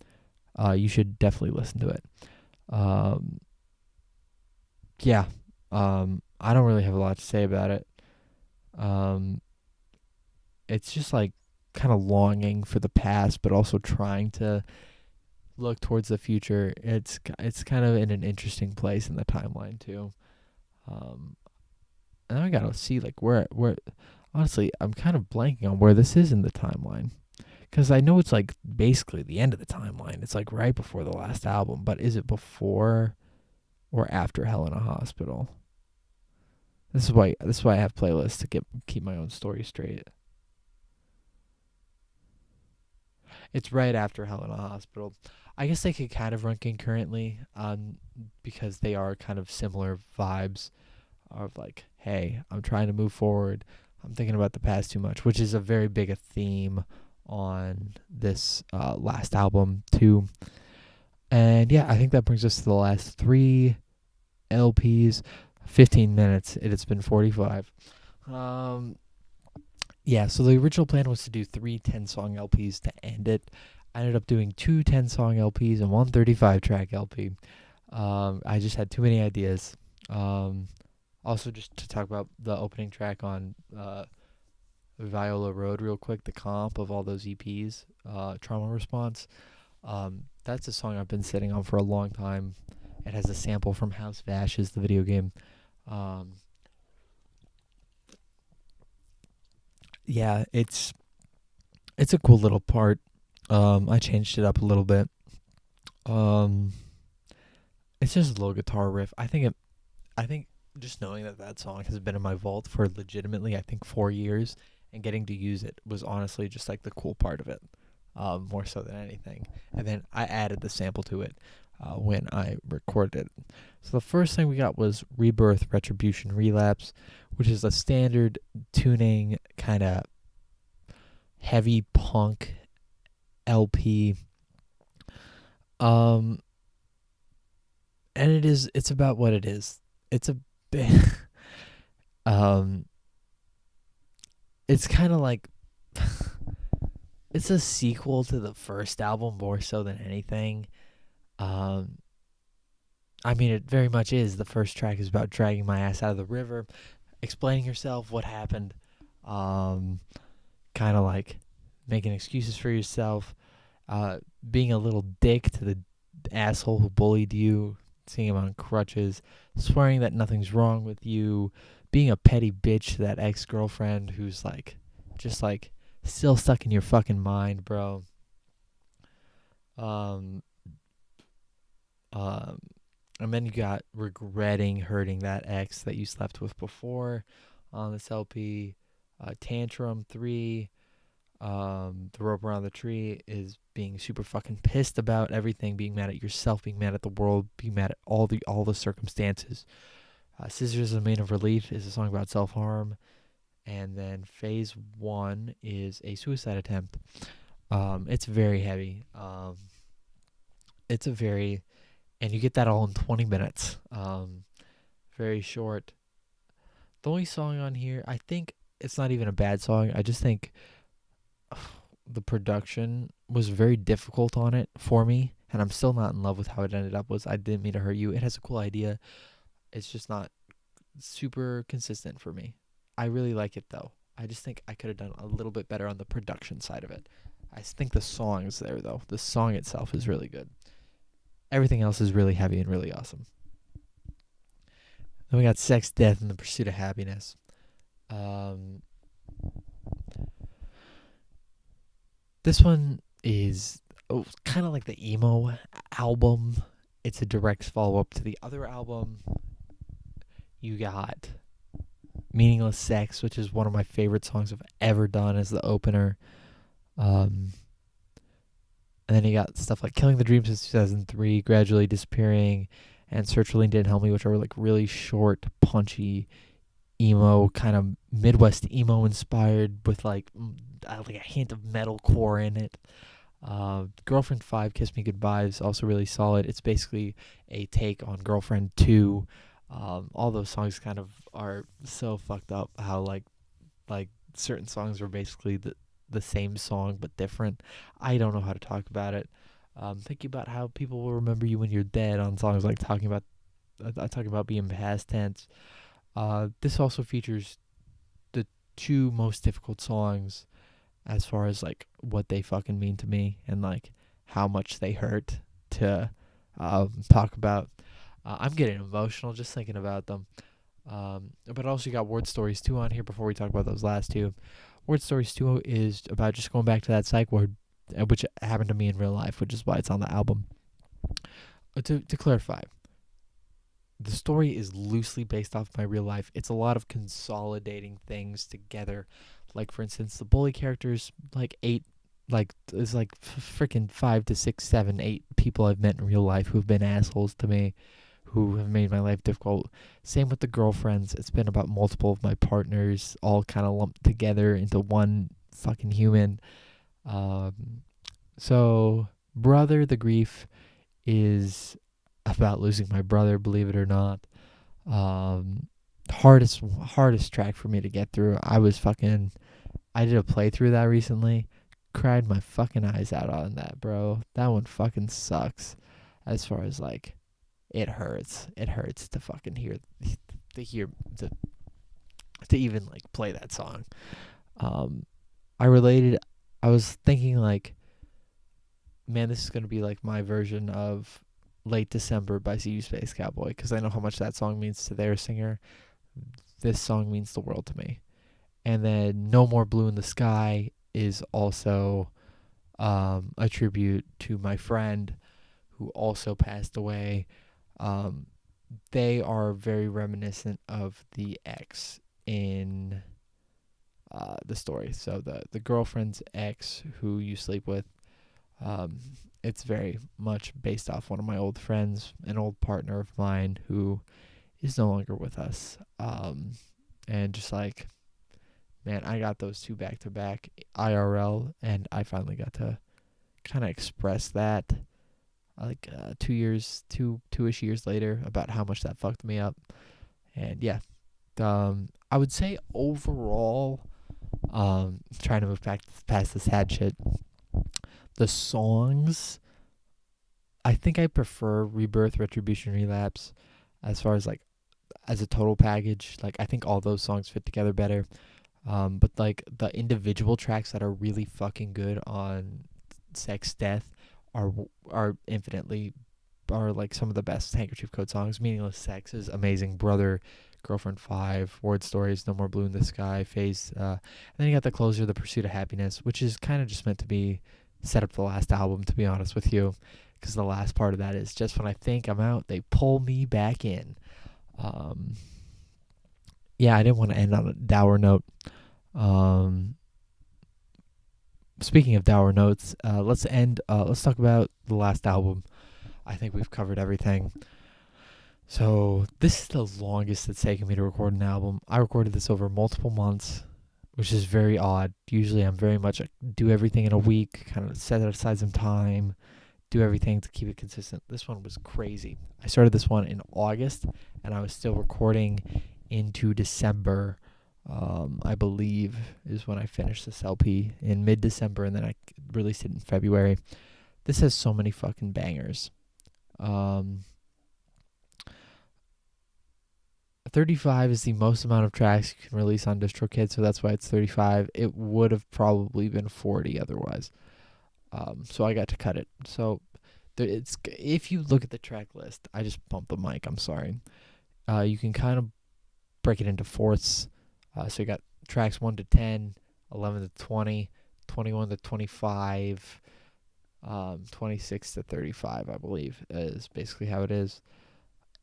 S1: You should definitely listen to it. Um, yeah. I don't really have a lot to say about it. Um, it's just like kind of longing for the past, but also trying to look towards the future. It's kind of in an interesting place in the timeline too. Um, and I gotta see like where. Honestly, I'm kind of blanking on where this is in the timeline, because I know it's like basically the end of the timeline. It's like right before the last album, but is it before or after Hell in a Hospital? This is why I have playlists to keep my own story straight. It's right after Hell in a Hospital. I guess they could kind of run concurrently, because they are kind of similar vibes of like, hey, I'm trying to move forward. I'm thinking about the past too much, which is a very big a theme on this last album too. And yeah, I think that brings us to the last 3 LPs. 15 minutes. It's been 45. Yeah, so the original plan was to do 3 10-song LPs to end it. I ended up doing 2 10-song LPs and 1 35-track LP. I just had too many ideas. Also, just to talk about the opening track on Viola Road real quick, the comp of all those EPs, Trauma Response. That's a song I've been sitting on for a long time. It has a sample from House of Ashes, the video game. Yeah, it's a cool little part. I changed it up a little bit. It's just a little guitar riff. I think just knowing that song has been in my vault for legitimately, I think 4 years, and getting to use it was honestly just like the cool part of it, more so than anything. And then I added the sample to it when I recorded it. So the first thing we got was Rebirth, Retribution, Relapse, which is a standard tuning kind of heavy punk LP. And it's about what it is. It's a bit it's kind of like it's a sequel to the first album more so than anything. I mean, it very much is. The first track is about dragging my ass out of the river, explaining yourself, what happened, kind of like making excuses for yourself, being a little dick to the asshole who bullied you, seeing him on crutches, swearing that nothing's wrong with you, being a petty bitch to that ex-girlfriend who's like, just like, still stuck in your fucking mind, bro. And then you got regretting hurting that ex that you slept with before on this LP. Tantrum 3. The Rope Around the Tree is being super fucking pissed about everything, being mad at yourself, being mad at the world, being mad at all the circumstances. Scissors, the Main of Relief, is a song about self-harm. And then Phase 1 is a suicide attempt. It's very heavy. And you get that all in 20 minutes. Very short. The only song on here, I think it's not even a bad song. I just think the production was very difficult on it for me, and I'm still not in love with how it ended up. I Didn't Mean to Hurt You. It has a cool idea. It's just not super consistent for me. I really like it though. I just think I could have done a little bit better on the production side of it. I think the song is there though. The song itself is really good. Everything else is really heavy and really awesome. Then we got Sex, Death, and the Pursuit of Happiness. This one is kind of like the emo album. It's a direct follow-up to the other album. You got Meaningless Sex, which is one of my favorite songs I've ever done as the opener. And then you got stuff like Killing the Dream since 2003, Gradually Disappearing, and Sertraline Didn't Help Me, which are like really short, punchy, emo, kind of Midwest emo inspired with like a hint of metalcore in it. Girlfriend 5, Kiss Me Goodbye is also really solid. It's basically a take on Girlfriend 2. All those songs kind of are so fucked up how like certain songs were basically the same song but different. I don't know how to talk about it. Thinking about how people will remember you when you're dead on songs like talking about being past tense. This also features the two most difficult songs as far as like what they fucking mean to me and like how much they hurt to talk about. I'm getting emotional just thinking about them. But also you got Word Stories 2 on here before we talk about those last two. Word Stories 2 is about just going back to that psych ward, which happened to me in real life, which is why it's on the album. To clarify, the story is loosely based off my real life. It's a lot of consolidating things together. Like, for instance, the bully characters, like eight, like, it's like freaking 5 to 6, 7, 8 people I've met in real life who've been assholes to me, who have made my life difficult. Same with the girlfriends. It's been about multiple of my partners all kind of lumped together into one fucking human. So, Brother the Grief is about losing my brother, believe it or not. Um, hardest track for me to get through. I did a playthrough of that recently. Cried my fucking eyes out on that, bro. That one fucking sucks. As far as like, it hurts. It hurts to fucking to hear to to even like play that song. Um, I related. I was thinking like, man, this is gonna be like my version of Late December by CU Space Cowboy because I know how much that song means to their singer. This song means the world to me. And then No More Blue in the Sky is also a tribute to my friend who also passed away. Um, they are very reminiscent of the ex in the story. So the girlfriend's ex who you sleep with, um, it's very much based off one of my old friends, an old partner of mine who is no longer with us. And just like, man, I got those two back to back IRL, and I finally got to kind of express that like 2 ish years later about how much that fucked me up. And yeah, I would say overall, trying to move back past the sad shit, the songs, I think I prefer Rebirth, Retribution, Relapse as far as like as a total package. Like I think all those songs fit together better. But like the individual tracks that are really fucking good on Sex Death are infinitely are like some of the best Handkerchief Code songs. Meaningless Sex is amazing. Brother, Girlfriend 5, Word Stories, No More Blue in the Sky, Phase. And then you got the closer, The Pursuit of Happiness, which is kind of just meant to be set up the last album, to be honest with you. Because the last part of that is just when I think I'm out, they pull me back in. Um, yeah, I didn't want to end on a dour note. Speaking of dour notes, let's end. Let's talk about the last album. I think we've covered everything. So this is the longest it's taken me to record an album. I recorded this over multiple months, which is very odd. Usually I'm very much do everything in a week, kind of set aside some time, do everything to keep it consistent. This one was crazy. I started this one in August, and I was still recording into December. I believe is when I finished this LP in mid-December, and then I released it in February. This has so many fucking bangers. 35 is the most amount of tracks you can release on DistroKid, so that's why it's 35. It would have probably been 40 otherwise. So I got to cut it. So it's if you look at the track list, I just bumped the mic. I'm sorry. You can kind of break it into fourths. So you got tracks 1 to 10, 11 to 20, 21 to 25, 26 to 35, I believe, is basically how it is.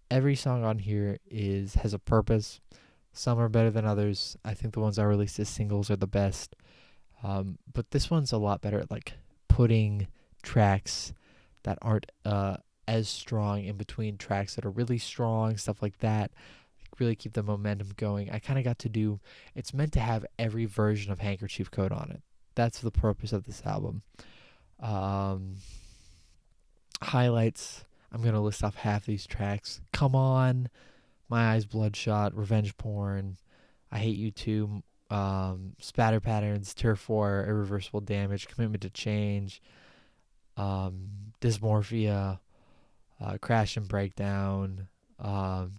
S1: Every song on here has a purpose. Some are better than others. I think the ones I released as singles are the best. But this one's a lot better at like putting tracks that aren't as strong in between tracks that are really strong, stuff like that. Really keep the momentum going. I kind of got to do. It's meant to have every version of Handkerchief Code on it. That's the purpose of this album. Um, Highlights. I'm gonna list off half these tracks. Come On, My Eyes Bloodshot, Revenge Porn, I Hate You Too, Spatter Patterns, Turf War, Irreversible Damage, Commitment to Change, Dysmorphia, Crash and Breakdown,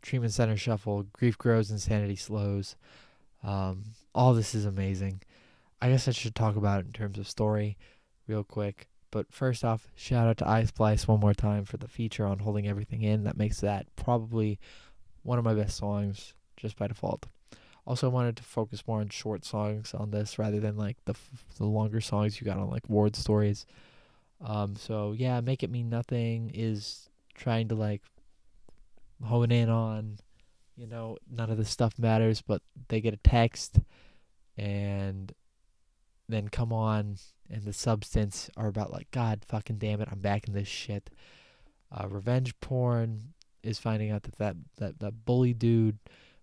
S1: Treatment Center Shuffle, Grief Grows, Insanity Slows. All this is amazing. I guess I should talk about it in terms of story real quick. But first off, shout out to iSplice one more time for the feature on Holding Everything In. That makes that probably one of my best songs just by default. Also, wanted to focus more on short songs on this rather than like the longer songs you got on like Ward Stories. So yeah, Make It Mean Nothing is trying to like hone in on, none of this stuff matters, but they get a text and then Come On and the substance are about like, God fucking damn it, I'm back in this shit. Revenge Porn is finding out that bully dude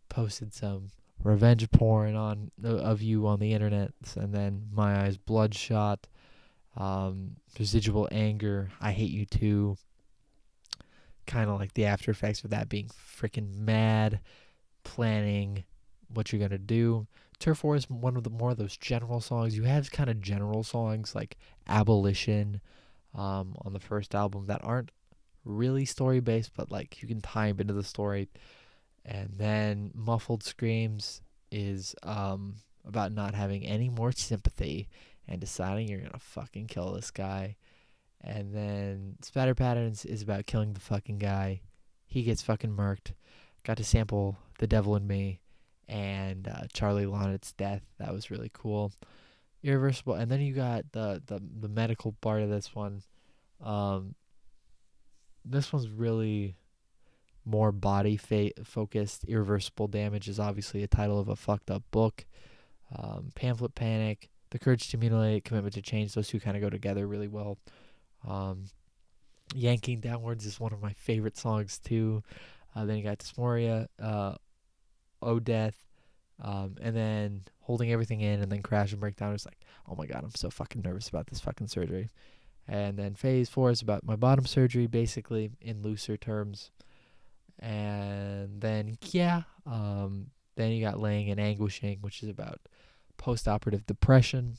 S1: posted some revenge porn on of you on the internet, and then My Eyes Bloodshot, Residual Anger, I Hate You Too, kind of like the after effects of that being freaking mad, planning what you're gonna do. Turf War is one of the more of those general songs. You have kind of general songs like Abolition on the first album that aren't really story based, but like you can tie them into the story. And then Muffled Screams is about not having any more sympathy and deciding you're gonna fucking kill this guy. And then Spatter Patterns is about killing the fucking guy. He gets fucking murked. Got to sample The Devil in Me and Charlie Lonnett's death. That was really cool. Irreversible. And then you got the medical part of this one. This one's really more body focused. Irreversible Damage is obviously a title of a fucked up book. Pamphlet Panic, The Courage to Mutilate, Commitment to Change, those two kind of go together really well. Yanking Downwards is one of my favorite songs too. Then you got Dysphoria, Oh Death, and then Holding Everything In, and then Crash and Breakdown is like, oh my god, I'm so fucking nervous about this fucking surgery. And then Phase 4 is about my bottom surgery, basically, in looser terms. And then, then you got Laying and Anguishing, which is about post-operative depression.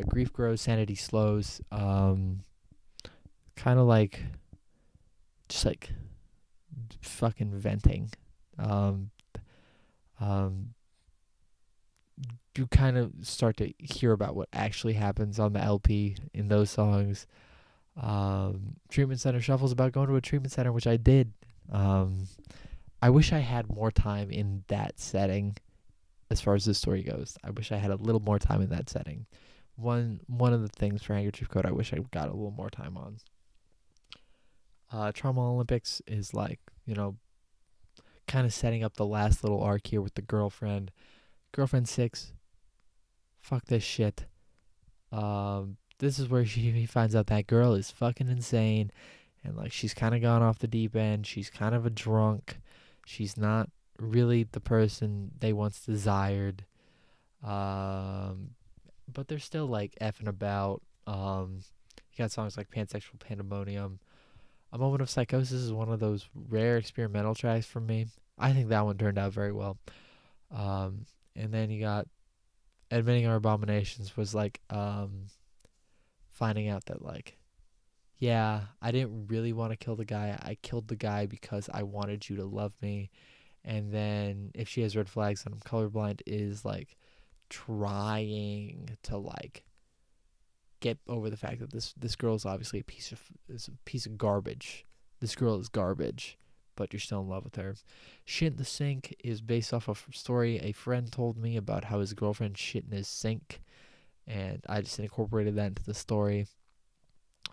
S1: Grief Grows, Sanity Slows. Kind of like, just like fucking venting. You kind of start to hear about what actually happens on the LP in those songs. Treatment Center Shuffle's about going to a treatment center, which I did. I wish I had more time in that setting as far as the story goes. I wish I had a little more time in that setting. One of the things for Handkerchief Code I wish I got a little more time on. Trauma Olympics is like, kind of setting up the last little arc here with the girlfriend. Girlfriend 6, fuck this shit. This is where he finds out that girl is fucking insane. And like she's kind of gone off the deep end. She's kind of a drunk. She's not really the person they once desired. But they're still like effing about. You got songs like Pansexual Pandemonium. A Moment of Psychosis is one of those rare experimental tracks for me. I think that one turned out very well. And then you got Admitting Our Abominations was like finding out that like, yeah, I didn't really want to kill the guy. I killed the guy because I wanted you to love me. And then If She Has Red Flags and I'm Colorblind is like trying to like get over the fact that this girl is obviously a piece of garbage. This girl is garbage, but you're still in love with her. Shit in the Sink is based off of a story a friend told me about how his girlfriend shit in his sink, and I just incorporated that into the story.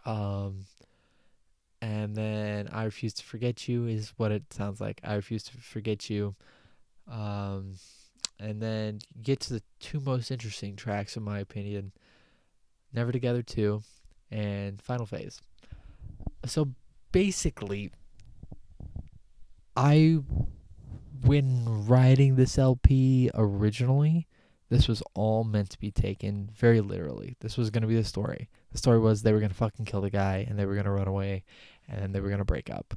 S1: And then I Refuse to Forget You is what it sounds like. I Refuse to Forget You. And then you get to the two most interesting tracks, in my opinion. Never Together 2 and Final Phase. So basically, when writing this LP originally, this was all meant to be taken very literally. This was going to be the story. The story was they were gonna fucking kill the guy and they were gonna run away, and then they were gonna break up.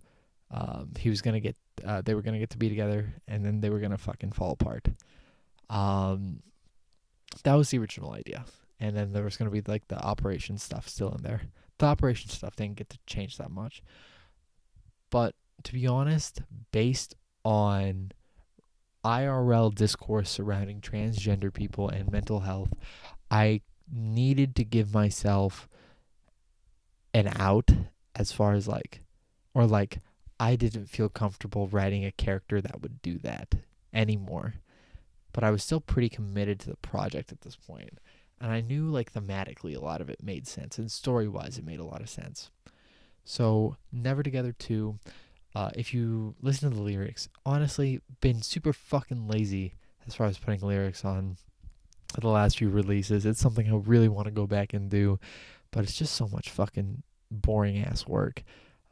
S1: He was gonna get they were gonna get to be together, and then they were gonna fucking fall apart. Um, that was the original idea, and then there was gonna be like the operation stuff still in there. The operation stuff didn't get to change that much, but to be honest, based on IRL discourse surrounding transgender people and mental health, I needed to give myself an out as far as like, or like, I didn't feel comfortable writing a character that would do that anymore. But I was still pretty committed to the project at this point. And I knew like thematically a lot of it made sense, and story wise it made a lot of sense. So Never Together 2, if you listen to the lyrics, honestly, been super fucking lazy as far as putting lyrics on the last few releases. It's something I really want to go back and do, but it's just so much fucking boring ass work.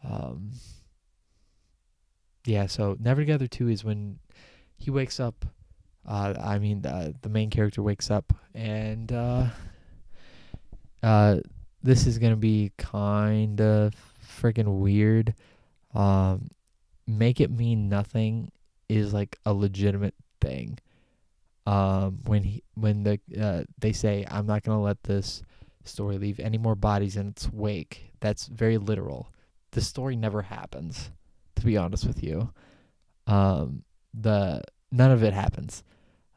S1: Um, yeah, so Never Together 2 is when he wakes up. The main character wakes up, and uh, this is gonna be kind of freaking weird. Um, Make it mean nothing is like a legitimate thing. They say I'm not gonna let this story leave any more bodies in its wake. That's very literal. The story never happens, to be honest with you. The None of it happens.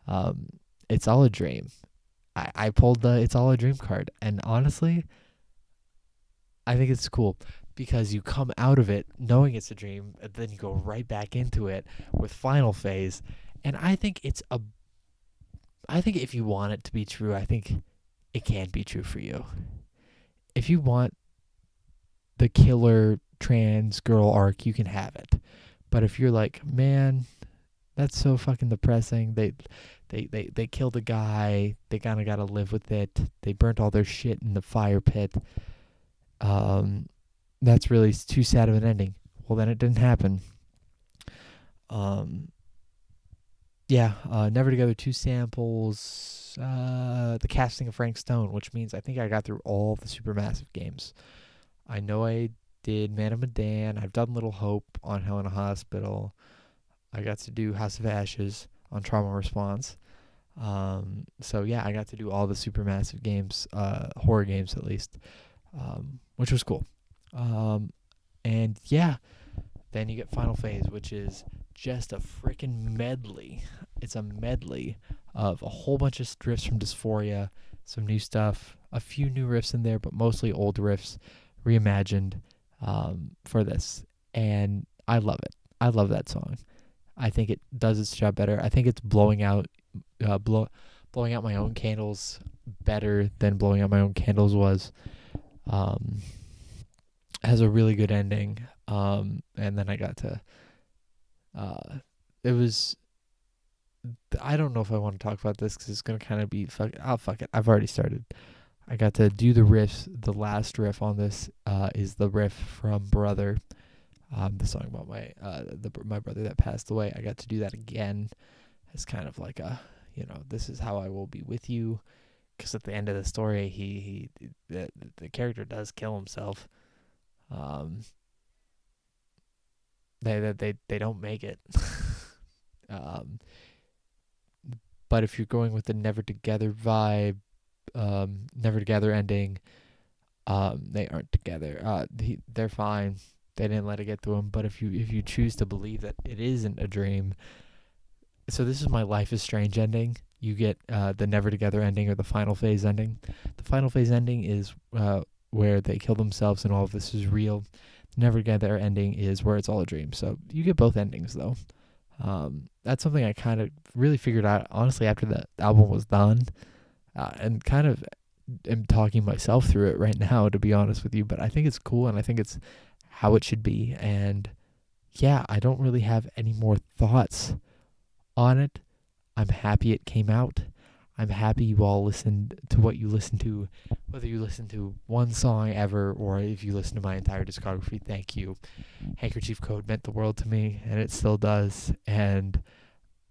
S1: Um, it's all a dream. I pulled the "It's all a dream" card, and honestly, I think it's cool because you come out of it knowing it's a dream, and then you go right back into it with final phase, and I think if you want it to be true, I think it can be true for you. If you want the killer trans girl arc, you can have it. But if you're like, man, that's so fucking depressing. They killed a guy. They kind of got to live with it. They burnt all their shit in the fire pit. Um, that's really too sad of an ending. Well, then it didn't happen. Um, yeah, Never Together 2 samples, the casting of Frank Stone, which means I think I got through all the Supermassive games. I know I did Man of Medan. I've done Little Hope on Hell in a Hospital. I got to do House of Ashes on Trauma Response. So yeah, I got to do all the Supermassive games, horror games at least, which was cool. And yeah, then you get Final Phase, which is just a freaking medley. It's a medley of a whole bunch of riffs from Dysphoria, some new stuff, a few new riffs in there, but mostly old riffs reimagined for this. And I love it. I love that song. I think it does its job better. I think it's blowing out my own candles better than blowing out my own candles was. Has a really good ending. And then I got to it was I don't know if I want to talk about this because it's gonna kind of be fuck it. I've already started. I got to do the riffs. The last riff on this is the riff from Brother, the song about my brother that passed away. I got to do that again. It's kind of like this is how I will be with you, because at the end of the story, the character does kill himself. They don't make it. But if you're going with the Never Together vibe, Never Together ending, they aren't together. They're fine. They didn't let it get to them. But if you choose to believe that it isn't a dream, so this is my Life is Strange ending. You get the Never Together ending or the Final Phase ending. The Final Phase ending is where they kill themselves and all of this is real. The Never Together ending is where it's all a dream. So you get both endings though. That's something I kind of really figured out honestly after the album was done, and kind of am talking myself through it right now, to be honest with you. But I think it's cool, and I think it's how it should be. And yeah, I don't really have any more thoughts on it. I'm happy it came out. I'm happy you all listened to what you listened to, whether you listened to one song ever or if you listened to my entire discography. Thank you. Handkerchief Code meant the world to me, and it still does. And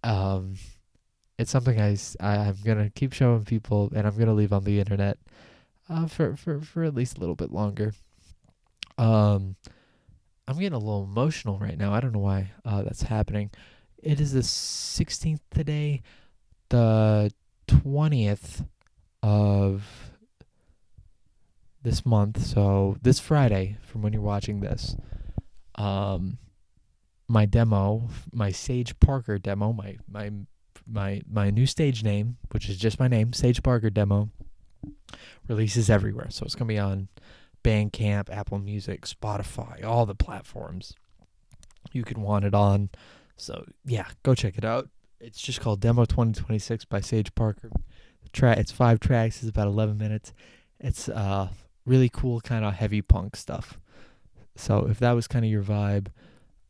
S1: it's something I'm going to keep showing people, and I'm going to leave on the internet. for at least a little bit longer. Um, I'm getting a little emotional right now. I don't know why that's happening. It is the 16th today, the 20th of this month. So this Friday, from when you're watching this, um, my demo, my Sage Parker demo, my new stage name, which is just my name, Sage Parker demo, releases everywhere. So it's gonna be on Bandcamp, Apple Music, Spotify, all the platforms you can want it on. So yeah, go check it out. It's just called Demo 2026 by Sage Parker. It's 5 tracks. It's about 11 minutes. It's really cool, kind of heavy punk stuff. So if that was kind of your vibe,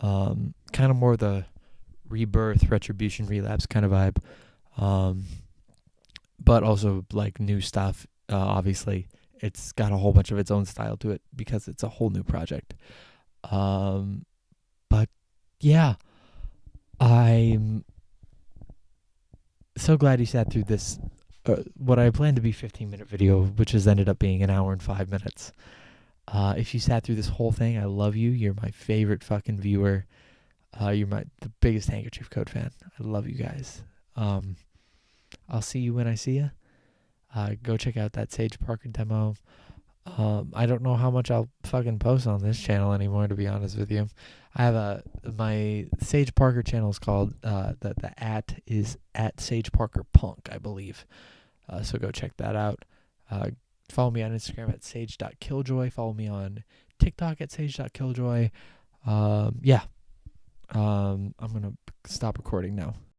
S1: kind of more the rebirth, retribution, relapse kind of vibe, but also like new stuff. Obviously, it's got a whole bunch of its own style to it because it's a whole new project. But yeah, I'm so glad you sat through this. What I planned to be 15-minute video, which has ended up being an hour and 5 minutes. If you sat through this whole thing, I love you. You're my favorite fucking viewer. You're the biggest handkerchief code fan. I love you guys. I'll see you when I see you. Go check out that Sage Parker demo. I don't know how much I'll fucking post on this channel anymore, to be honest with you. I have my Sage Parker channel is called the at is at Sage Parker Punk, I believe. So go check that out. Follow me on Instagram at sage.killjoy. Follow me on TikTok at sage.killjoy. Yeah. I'm gonna stop recording now.